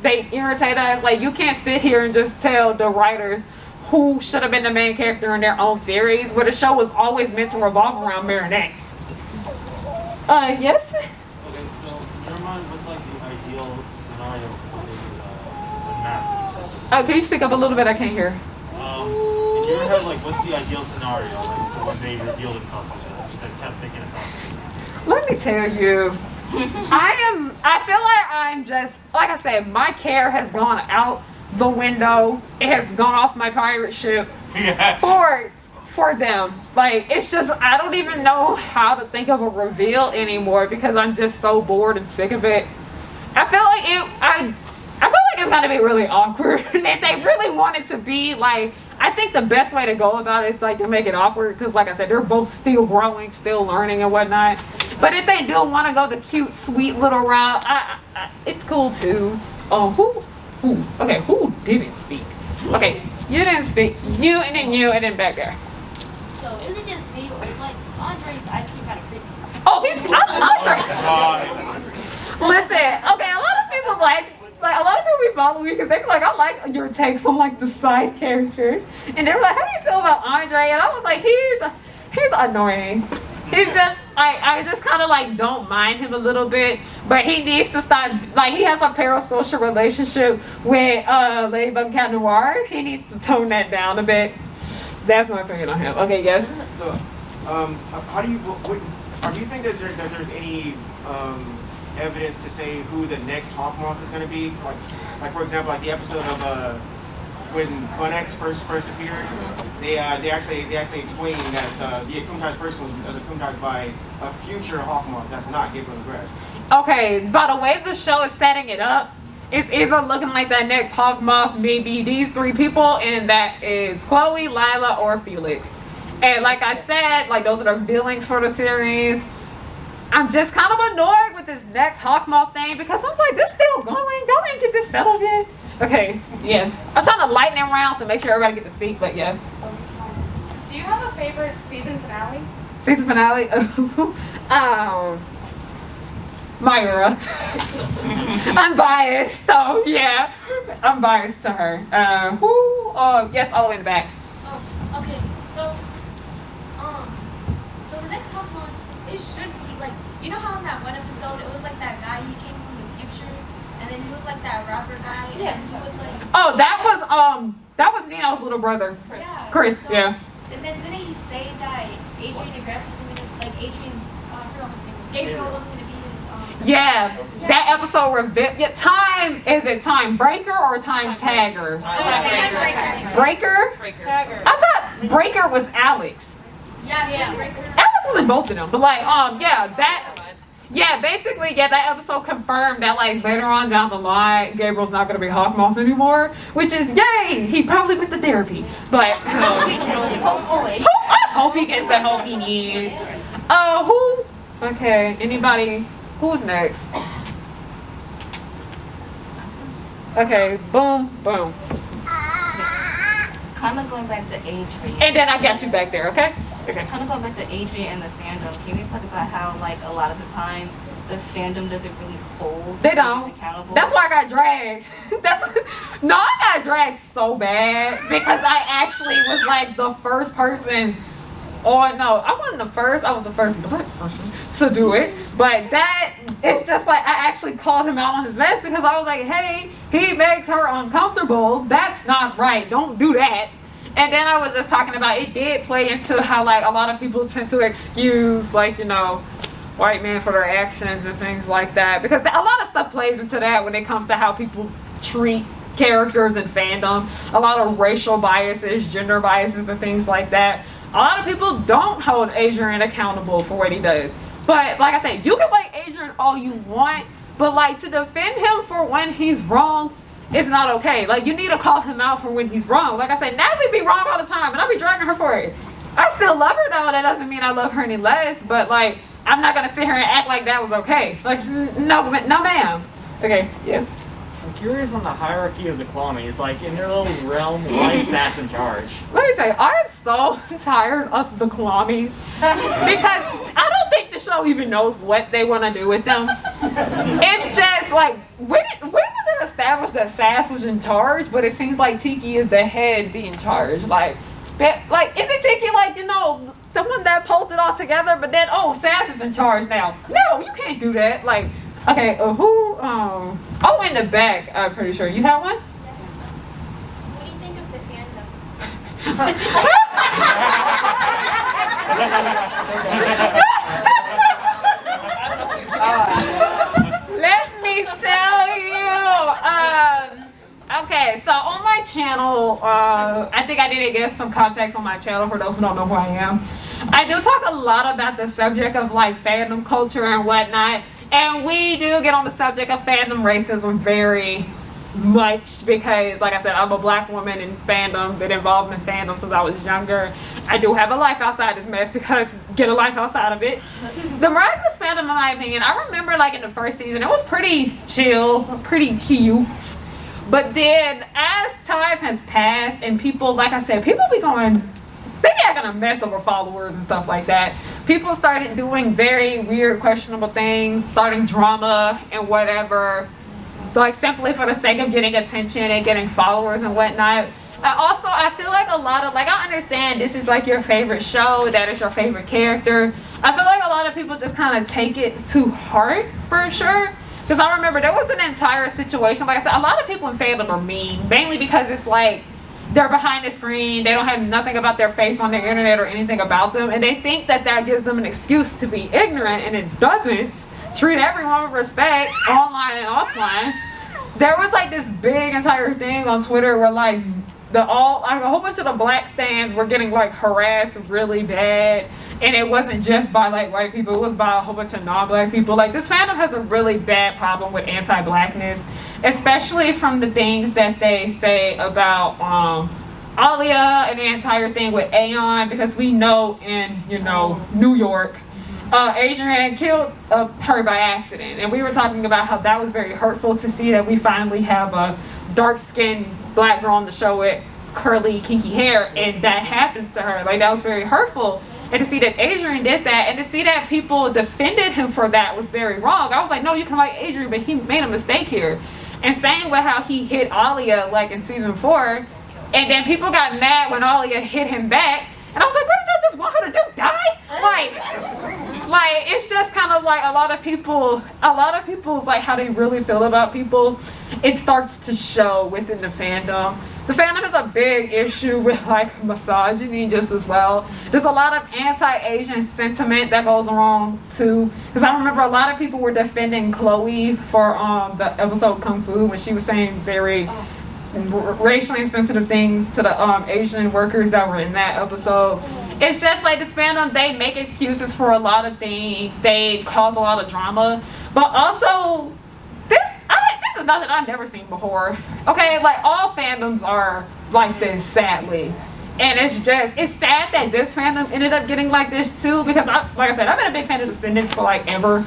they irritate us, like, you can't sit here and just tell the writers who should have been the main character in their own series, where the show was always meant to revolve around Marinette. Yes? Okay, so in your mind, what's like the ideal scenario for the mask? Oh, can you speak up a little bit? I can't hear. In your head, like, what's the ideal scenario, like, for when they reveal themselves like this? Since I kept thinking of something. Let me tell you, I feel like I'm just, like I said, my care has gone out the window. It has gone off my pirate ship for them. Like, it's just, I don't even know how to think of a reveal anymore because I'm just so bored and sick of it. I feel like it's gonna be really awkward. If they really want it to be like, I think the best way to go about it is like to make it awkward, because like I said, they're both still growing, still learning and whatnot. But if they do want to go the cute, sweet little route, it's cool too. Okay, who didn't speak? Okay, You didn't speak. You and then back there. So is it just me or like Andre's ice cream kind of creepy? Oh, Andre. Listen, okay, a lot of people like a lot of people be following me because they be like, I like your takes on like the side characters, and they were like, how do you feel about Andre? And I was like, he's annoying. He's just I just kind of like don't mind him a little bit, but he needs to stop. Like he has a parasocial relationship with Ladybug and Cat Noir. He needs to tone that down a bit. That's my opinion on him. Okay, yes. So, how do you think that there's any evidence to say who the next Hawkmoth is going to be? Like for example, like the episode of when Winx first appeared, they actually explained that the akumatized person was akumatized by a future Hawkmoth that's not Gabriel Grass. Okay, by the way the show is setting it up, it's either looking like that next Hawkmoth, maybe these three people, and that is Chloe, Lila, or Felix. And like I said, like those are the billings for the series. I'm just kind of annoyed with this next Hawkmoth thing because I'm like, this still going? Y'all ain't get this settled yet? Okay, yes. I'm trying to lighten them rounds to make sure everybody gets to speak, but yeah. Do you have a favorite season finale? Season finale? Myra. I'm biased, so yeah. I'm biased to her. Yes, all the way in the back. Oh, okay. So the next Hawkmoth, it should be like, you know how in that one episode it was like that guy, he came from the future, and then he was like that rapper guy, and then he was like. Oh, that was Nino's little brother, Chris. So, yeah. And then didn't he say that Adrian DeGrasse wasn't gonna, like Adrian's, I forgot his name was, Gabriel wasn't gonna be his. Yeah, that episode revealed. Yeah, is it Time Breaker or Time Tagger? Breaker. I thought Breaker was Alex. Yeah, Breaker. Alex was in both of them, but like, basically, that episode confirmed that like later on down the line, Gabriel's not gonna be Hawkmoth anymore, which is yay. He probably went to therapy, but I hope he gets the help he needs. Who? Okay, anybody? Who's next? Okay, boom, boom. Kind of going back to Adrian. And then I got you back there, okay? Okay. Kind of going back to Adrian and the fandom. Can we talk about how, like, a lot of the times the fandom doesn't really hold they don't accountable? That's why I got dragged. I got dragged so bad because I actually was like the first person. Oh no, I wasn't the first. I was the first black person to do it. But it's just like I actually called him out on his mess because I was like, hey, he makes her uncomfortable. That's not right. Don't do that. And then I was just talking about it did play into how like a lot of people tend to excuse like, white men for their actions and things like that. Because a lot of stuff plays into that when it comes to how people treat characters in fandom. A lot of racial biases, gender biases, and things like that. A lot of people don't hold Adrian accountable for what he does. But like I said, you can like Adrian all you want, but like to defend him for when he's wrong, it's not okay. Like you need to call him out for when he's wrong. Like I said, Natalie be wrong all the time, and I be dragging her for it. I still love her though. That doesn't mean I love her any less. But like, I'm not gonna sit here and act like that was okay. Like, no, ma'am. Okay, yes. I'm curious on the hierarchy of the Clamies. Like, in their little realm, why is Sass in charge? Let me tell you, I'm so tired of the Clamies. Because I don't think the show even knows what they want to do with them. It's just like, when was it established that Sass was in charge? But it seems like Tiki is the head being charged. Like, isn't Tiki like, the one that pulls it all together? But then, Sass is in charge now. No, you can't do that. Like, okay, who? In the back, I'm pretty sure. You have one? What do you think of the fandom? Let me tell you. Okay, so on my channel, I think I need to give some context on my channel for those who don't know who I am. I do talk a lot about the subject of like fandom culture and whatnot. And we do get on the subject of fandom racism very much because, like I said, I'm a black woman in fandom, been involved in fandom since I was younger. I do have a life outside this mess because get a life outside of it. The Miraculous fandom, in my opinion, I remember like in the first season, it was pretty chill, pretty cute. But then as time has passed and people, like I said, people be going, they be acting a mess over followers and stuff like that. People started doing very weird, questionable things, starting drama and whatever, like simply for the sake of getting attention and getting followers and whatnot. I feel like a lot of, like, I understand this is like your favorite show, that is your favorite character. I feel like a lot of people just kind of take it too hard, for sure. Because I remember there was an entire situation, like I said, a lot of people in fandom are mean, mainly because it's like, they're behind the screen, they don't have nothing about their face on the internet or anything about them, and they think that that gives them an excuse to be ignorant, and it doesn't. Treat everyone with respect, online and offline. There was like this big entire thing on Twitter where like a whole bunch of the black stands were getting like harassed really bad, and it wasn't just by like white people, it was by a whole bunch of non-black people. Like, this fandom has a really bad problem with anti-blackness, especially from the things that they say about Alia and the entire thing with Aeon, because we know in, you know, New York, Adrian killed her by accident, and we were talking about how that was very hurtful to see that we finally have a dark-skinned black girl on the show with curly, kinky hair, and that happens to her. Like, that was very hurtful. And to see that Adrian did that, and to see that people defended him for that was very wrong. I was like, no, you can like Adrian, but he made a mistake here. And same with how he hit Alia, like in season 4, and then people got mad when Alia hit him back. And I was like, what did y'all just want her to do? Die? Like it's just kind of like a lot of people's like how they really feel about people. It starts to show within the fandom. The fandom is a big issue with like misogyny just as well. There's a lot of anti-Asian sentiment that goes wrong too. Because I remember a lot of people were defending Chloe for the episode Kung Fu when she was saying very racially insensitive things to the Asian workers that were in that episode. It's just like this fandom, they make excuses for a lot of things. They cause a lot of drama. But also, this is nothing I've never seen before. Okay, like all fandoms are like this, sadly. And it's sad that this fandom ended up getting like this too, because like I said, I've been a big fan of Descendants for like ever.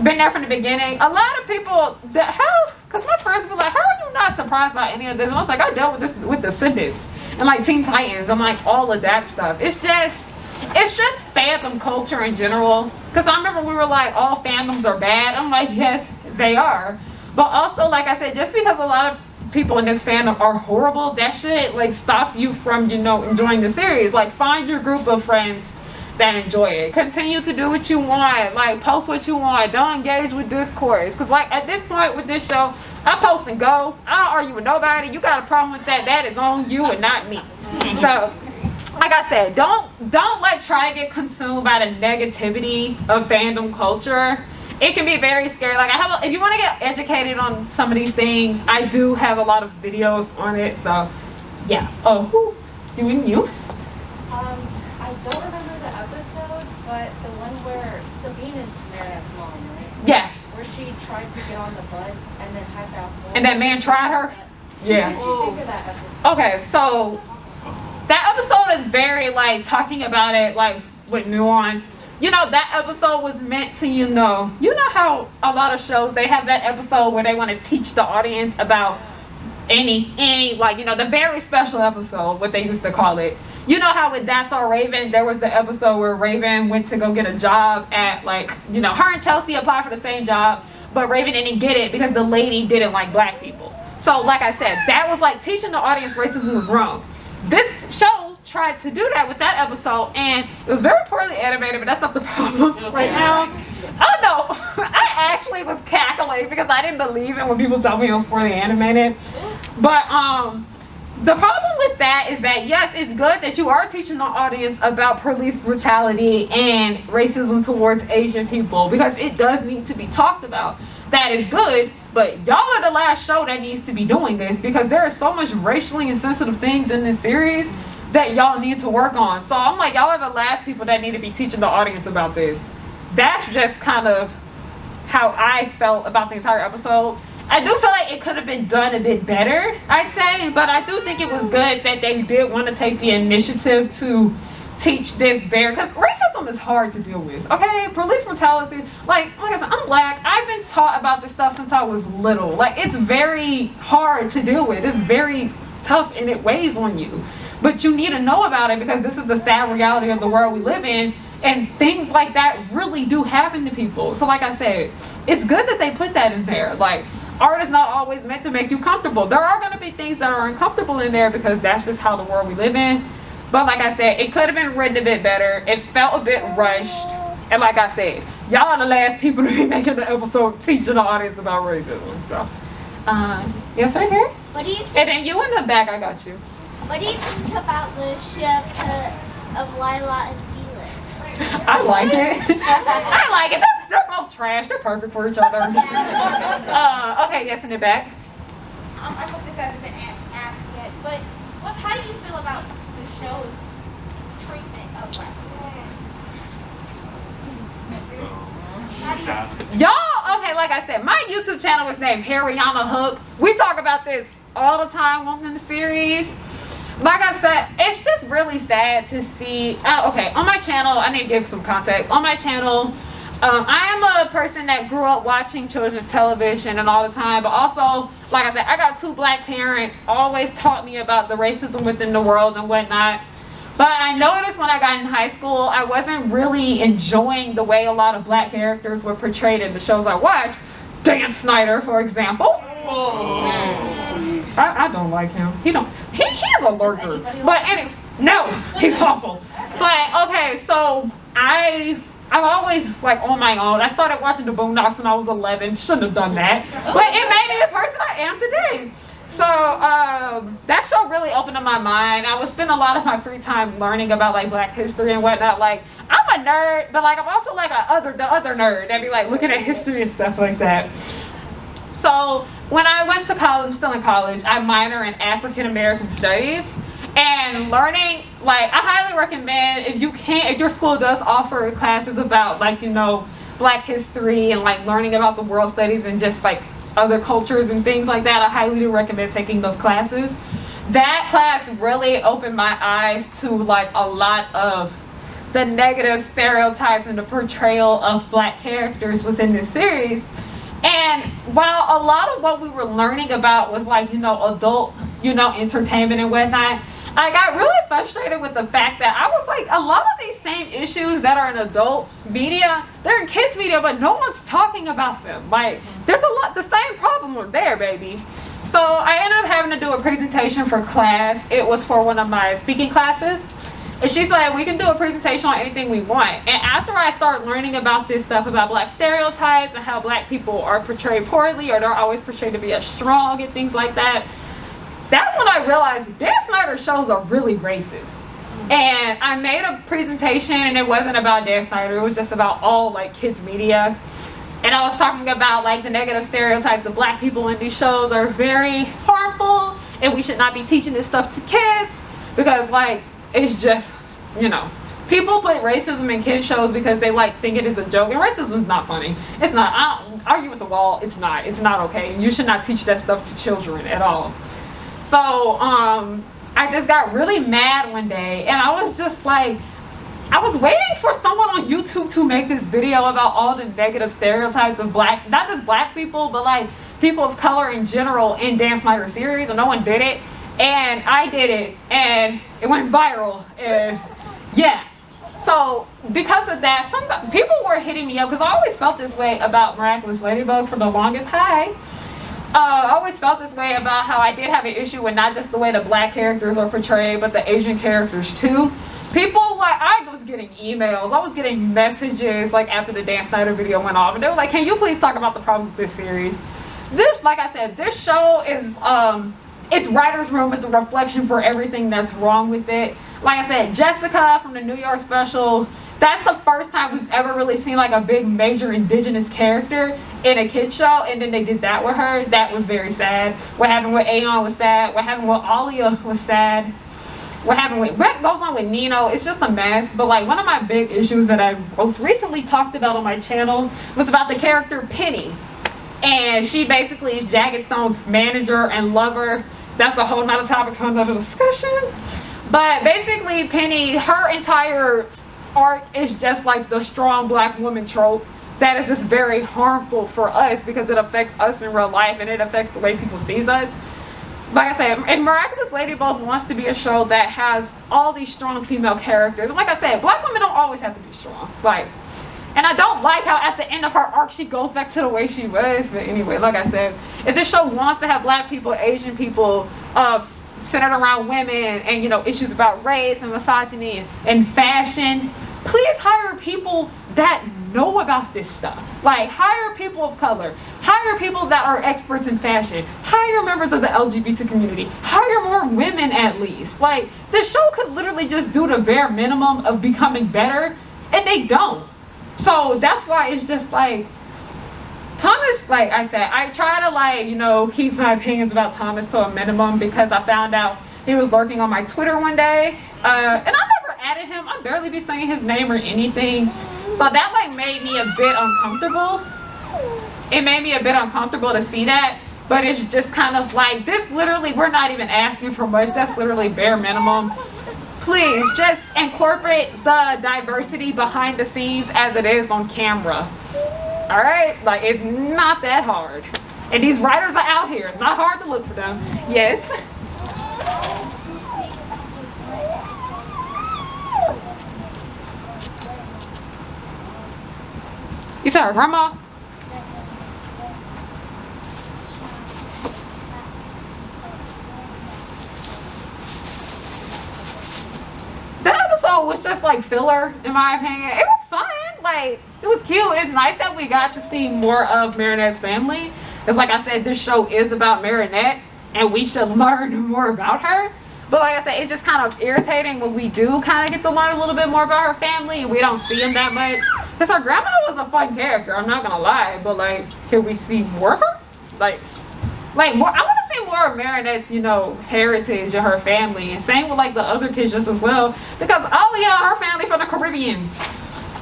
Been there from the beginning. A lot of people because my friends be like, how are you not surprised by any of this? And I was like, I dealt with this with Descendants and like Teen Titans and like all of that stuff. It's just fandom culture in general. Because I remember we were like, all fandoms are bad. I'm like, yes, they are. But also, like I said, just because a lot of people in this fandom are horrible, that shouldn't like stop you from, you know, enjoying the series. Like, find your group of friends that enjoy it. Continue to do what you want. Like, post what you want. Don't engage with discourse. Because like at this point with this show, I post and go. I don't argue with nobody. You got a problem with that, that is on you and not me. So like I said, don't like try to get consumed by the negativity of fandom culture. It can be very scary. Like, if you want to get educated on some of these things, I do have a lot of videos on it. So yeah. You? I don't remember the episode, but the one where Sabina's Marinette's mom, right? Yes. Where she tried to get on the bus and then had that whole... And that man tried her? Yeah. What did you think of that episode? Okay, so that episode is very like talking about it like with nuance. You know, that episode was meant to, you know how a lot of shows, they have that episode where they want to teach the audience about any like, you know, the very special episode, what they used to call it. You know how with That's All Raven, there was the episode where Raven went to go get a job at, like, you know, her and Chelsea applied for the same job, but Raven didn't get it because the lady didn't like black people. So like I said, that was like teaching the audience racism was wrong. This show tried to do that with that episode, and it was very poorly animated, but that's not the problem right now. I know, I actually was cackling because I didn't believe it when people told me it was poorly animated. But the problem with that is that, yes, it's good that you are teaching the audience about police brutality and racism towards Asian people, because it does need to be talked about. That is good, but y'all are the last show that needs to be doing this, because there are so much racially insensitive things in this series that y'all need to work on. So I'm like, y'all are the last people that need to be teaching the audience about this. That's just kind of how I felt about the entire episode. I do feel like it could have been done a bit better, I'd say, but I do think it was good that they did want to take the initiative to teach this because racism is hard to deal with. Okay, police brutality. Like I said, I'm black. I've been taught about this stuff since I was little. Like it's very hard to deal with. It's very tough and it weighs on you. But you need to know about it because this is the sad reality of the world we live in. And things like that really do happen to people. So like I said, it's good that they put that in there. Like art is not always meant to make you comfortable. There are going to be things that are uncomfortable in there because that's just how the world we live in. But like I said, it could have been written a bit better. It felt a bit rushed. And like I said, y'all are the last people to be making the episode teaching the audience about racism. So, yes, right here. What do you think? And then you in the back, I got you. What do you think about the ship of Lila and Felix? I like it. I like it. They're both trash. They're perfect for each other. Okay, yes, in the back. I hope this hasn't been asked yet, but how do you feel about the show's treatment of black people? Y'all, okay, like I said, my YouTube channel is named Harryana Hook. We talk about this all the time on the series. Like I said, it's just really sad to see. Okay, on my channel, I need to give some context. On my channel, I am a person that grew up watching children's television and all the time, but also, like I said, I got 2 black parents, always taught me about the racism within the world and whatnot. But I noticed when I got in high school, I wasn't really enjoying the way a lot of black characters were portrayed in the shows I watched. Dan Snyder, for example. I don't like him. He's a lurker. But anyway, no, he's awful. But okay, so I'm always like on my own. I started watching the Boondocks when I was 11. Shouldn't have done that. But it made me the person I am today. So that show really opened up my mind. I would spend a lot of my free time learning about like black history and whatnot. Like I'm a nerd, but like I'm also like the other nerd that be like looking at history and stuff like that. So when I went to college, I'm still in college, I minor in African American Studies. And learning, like I highly recommend if your school does offer classes about like, you know, black history and like learning about the world studies and just like other cultures and things like that, I highly do recommend taking those classes. That class really opened my eyes to like a lot of the negative stereotypes and the portrayal of black characters within this series. And while a lot of what we were learning about was like, you know, adult, you know, entertainment and whatnot, I got really frustrated with the fact that I was like, a lot of these same issues that are in adult media, they're in kids media, but no one's talking about them. Like, there's the same problem there, baby. So I ended up having to do a presentation for class. It was for one of my speaking classes. And she's like, we can do a presentation on anything we want. And after I started learning about this stuff about black stereotypes and how black people are portrayed poorly or they're always portrayed to be as strong and things like that, that's when I realized Dan Snyder shows are really racist. And I made a presentation and it wasn't about Dan Snyder, it was just about all like kids media. And I was talking about like the negative stereotypes of black people in these shows are very harmful and we should not be teaching this stuff to kids because like it's just, you know, people put racism in kids shows because they like think it is a joke, and racism is not funny. It's not. I don't argue with the wall. It's not okay. You should not teach that stuff to children at all. So I just got really mad one day and I was just like, I was waiting for someone on YouTube to make this video about all the negative stereotypes of black, not just black people, but like people of color in general in Dan Snyder series, and no one did it. And I did it and it went viral. And yeah. So because of that, some people were hitting me up because I always felt this way about Miraculous Ladybug for the longest. I always felt this way about how I did have an issue with not just the way the black characters are portrayed, but the Asian characters too. People, like, I was getting emails, I was getting messages like after the Dan Snyder video went off, and they were like, can you please talk about the problems with this series? This, like I said, this show is, its writer's room is a reflection for everything that's wrong with it. Like I said, Jessica from the New York special, that's the first time we've ever really seen like a big major indigenous character in a kid's show, and then they did that with her. That was very sad. What happened with Aeon was sad. What happened with Alia was sad. What goes on with Nino, it's just a mess. But like one of my big issues that I most recently talked about on my channel was about the character Penny. And she basically is Jagged Stone's manager and lover. That's a whole nother topic for another discussion. But basically, Penny, her entire arc is just like the strong black woman trope that is just very harmful for us because it affects us in real life and it affects the way people sees us. Like I said, and Miraculous Ladybug wants to be a show that has all these strong female characters. And like I said, black women don't always have to be strong. Like, and I don't like how at the end of her arc she goes back to the way she was. But anyway, like I said, if this show wants to have black people, Asian people, centered around women and, you know, issues about race and misogyny and fashion, please hire people that know about this stuff. Like, hire people of color, hire people that are experts in fashion, hire members of the LGBT community, hire more women at least. Like, the show could literally just do the bare minimum of becoming better, and they don't. So that's why it's just like, Thomas, like I said, I try to, like, you know, keep my opinions about Thomas to a minimum because I found out he was lurking on my Twitter one day, and I never added him. I barely be saying his name or anything. So that, like, made me a bit uncomfortable. It made me a bit uncomfortable to see that, but it's just kind of like, this literally, we're not even asking for much. That's literally bare minimum. Please just incorporate the diversity behind the scenes as it is on camera. All right, like, it's not that hard. And these writers are out here. It's not hard to look for them. Yes. You said her grandma? That episode was just like filler, in my opinion. It was fun. Like, it was cute. It's nice that we got to see more of Marinette's family. Because like I said, this show is about Marinette, and we should learn more about her. But like I said, it's just kind of irritating when we do kind of get to learn a little bit more about her family and we don't see them that much. Because her grandma was a fun character, I'm not going to lie. But like, can we see more of her? Like more, I want to see more of Marinette's, you know, heritage and her family. And same with like the other kids just as well. Because Alia and her family from the Caribbeans.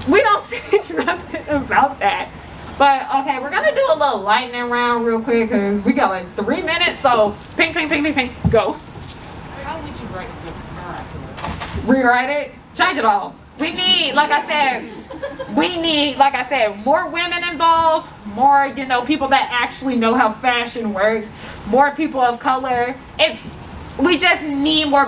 We don't see nothing about that. But okay, we're going to do a little lightning round real quick because we got like 3 minutes. So ping, ping, ping, ping, ping, go. How would you write the Miraculous? Rewrite it, change it all. We need, like I said, more women involved, more, you know, people that actually know how fashion works, more people of color. We just need more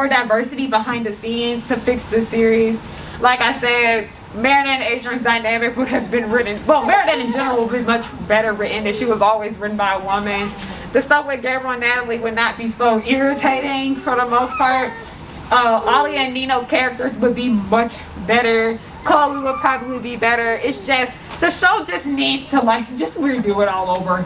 diversity behind the scenes to fix this series. Like I said, Marinette and Adrian's dynamic would have been written, well, Marinette in general would be much better written if she was always written by a woman. The stuff with Gabriel and Natalie would not be so irritating for the most part. Alia and Nino's characters would be much better. Chloe would probably be better. It's just, the show just needs to, like, just redo it all over.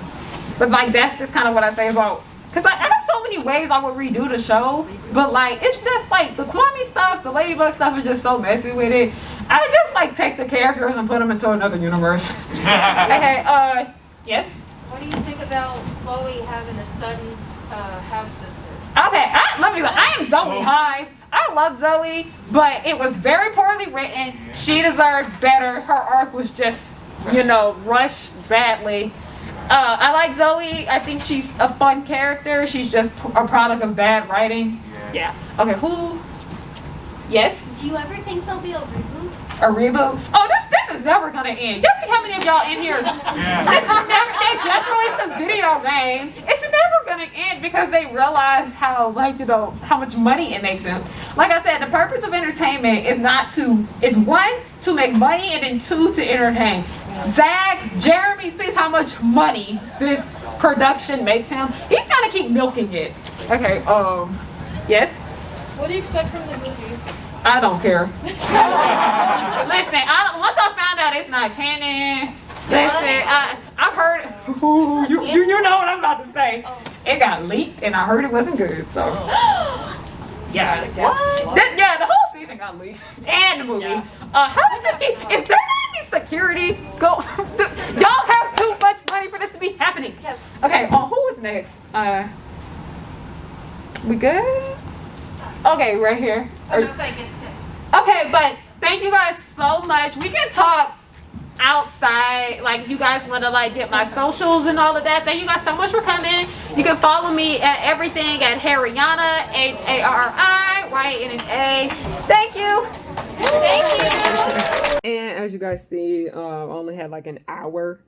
But like, that's just kind of what I say about, because like, I have so many ways I would redo the show, but like, it's just like the Kwame stuff, the Ladybug stuff is just so messy with it. I just like take the characters and put them into another universe. Okay, yes? What do you think about Chloe having a sudden half-sister? Okay, I am Zoe Hive. I love Zoe, but it was very poorly written. She deserved better. Her arc was just, you know, rushed badly. I like Zoe. I think she's a fun character. She's just a product of bad writing. Yeah. Okay, who? Yes? Do you ever think there'll be a reboot? A reboot? Oh, this is never gonna end. Y'all see how many of y'all in here? They just released a video game. It's never gonna end because they realize how, like, you know, how much money it makes them. Like I said, the purpose of entertainment is one, to make money, and then two, to entertain. Jeremy sees how much money this production makes him. He's gonna keep milking it. Okay, yes? What do you expect from the movie? I don't care. Listen, once I found out it's not canon, listen, I've heard, you know what I'm about to say. It got leaked and I heard it wasn't good, so. Yeah. What? Yeah, the whole season got leaked. And the movie. Yeah. How is this, is there not any security? Y'all have too much money for this to be happening. Yes. Okay, who is next? We good? Okay, right here. It looks like it's 6. Okay, but thank you guys so much. We can talk outside. Like, you guys want to like get my socials and all of that. Thank you guys so much for coming. You can follow me at everything at Harriana, Harri, right, and an A. Thank you. Thank you. And as you guys see, I only had like an hour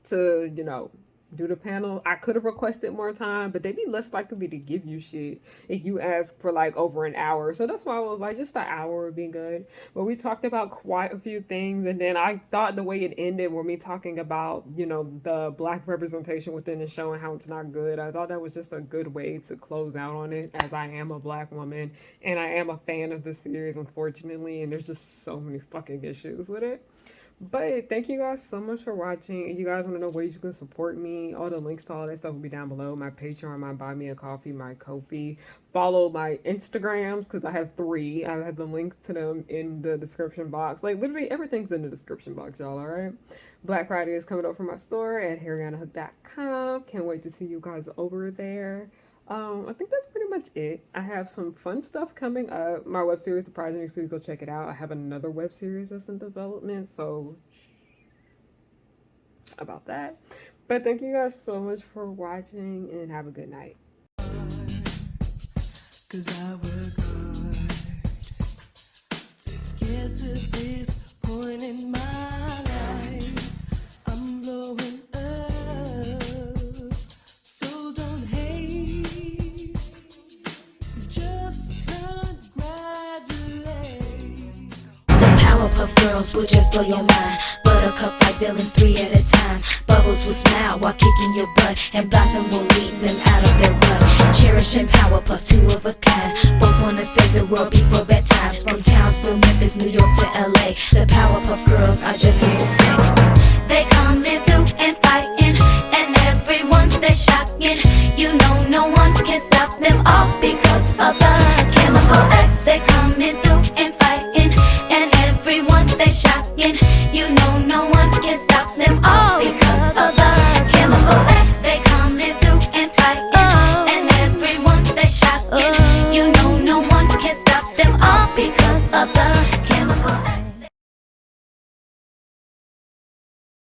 to, you know, do the panel. I could have requested more time, but they'd be less likely to give you shit if you ask for like over an hour. So that's why I was like, just an hour would be good. But we talked about quite a few things, and then I thought the way it ended were me talking about, you know, the black representation within the show and how it's not good. I thought that was just a good way to close out on it, as I am a black woman and I am a fan of the series, unfortunately, and there's just so many fucking issues with it. But thank you guys so much for watching. If you guys want to know ways you can support me, all the links to all that stuff will be down below. My Patreon, my Buy Me a Coffee, my Ko-fi. Follow my Instagrams, because I have 3. I have the links to them in the description box. Like, literally everything's in the description box, y'all, alright? Black Friday is coming up from my store at harrianahook.com. Can't wait to see you guys over there. I think that's pretty much it. I have some fun stuff coming up. My web series, The Progenies, please go check it out. I have another web series that's in development, so about that. But thank you guys so much for watching, and have a good night. 'Cause I work hard to get to this point in my life. I'm blowing up, so don't hate, just congratulate. The Powerpuff Girls will just blow your mind. Buttercup like villains 3 at a time. Bubbles will smile while kicking your butt, and Blossom will lead them out of their rut. Cherish and Powerpuff, 2 of a kind. Both wanna save the world before bad times. From Townsville, Memphis, New York to LA, the Powerpuff Girls are just here to stay. They coming through and fighting, and everyone they're shocking. You know no one can stop them all because of the chemical